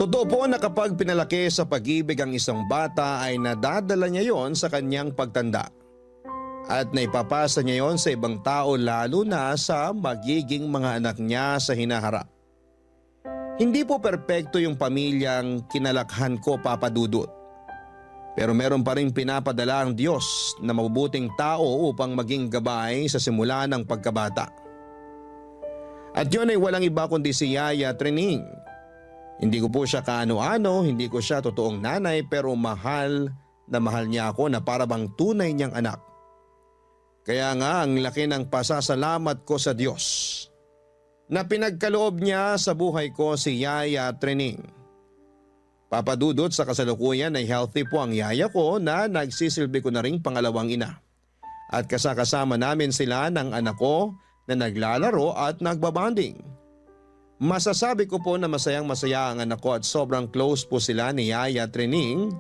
Totoo po na kapag pinalaki sa pag-ibig ang isang bata ay nadadala niya yon sa kanyang pagtanda. At naipapasa niya yon sa ibang tao lalo na sa magiging mga anak niya sa hinaharap. Hindi po perpekto yung pamilyang kinalakhan ko, Papa Dudut. Pero meron pa rin pinapadala ang Diyos na mabubuting tao upang maging gabay sa simula ng pagkabata. At yun ay walang iba kundi si Yaya Trining. Hindi ko po siya kaano-ano, hindi ko siya totoong nanay pero mahal na mahal niya ako na para bang tunay niyang anak. Kaya nga ang laki ng pasasalamat ko sa Diyos na pinagkaloob niya sa buhay ko si Yaya Trining. Papadudot sa kasalukuyan ay healthy po ang yaya ko na nagsisilbi ko na ring pangalawang ina. At kasakasama namin sila ng anak ko na naglalaro at nagbabanding. Masasabi ko po na masayang masaya ang anak ko at sobrang close po sila ni Yaya Trining.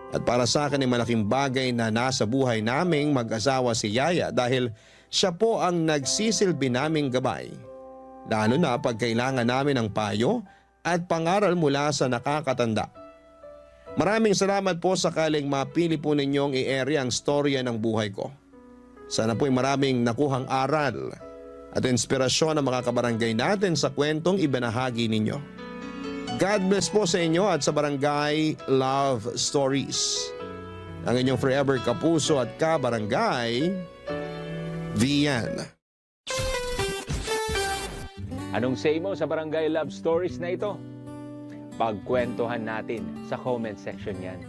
At para sa akin ay malaking bagay na nasa buhay naming mag-asawa si Yaya dahil siya po ang nagsisilbi naming gabay. Lalo na pag kailangan namin ng payo at pangaral mula sa nakakatanda. Maraming salamat po sakaling mapili po ninyong i-area ang storya ng buhay ko. Sana po'y maraming nakuhang aral at inspirasyon ang mga kabarangay natin sa kwentong ibinahagi ninyo. God bless po sa inyo at sa Barangay Love Stories. Ang inyong forever kapuso at kabarangay, Vian. Anong say mo sa Barangay Love Stories na ito? Pagkwentuhan natin sa comment section yan.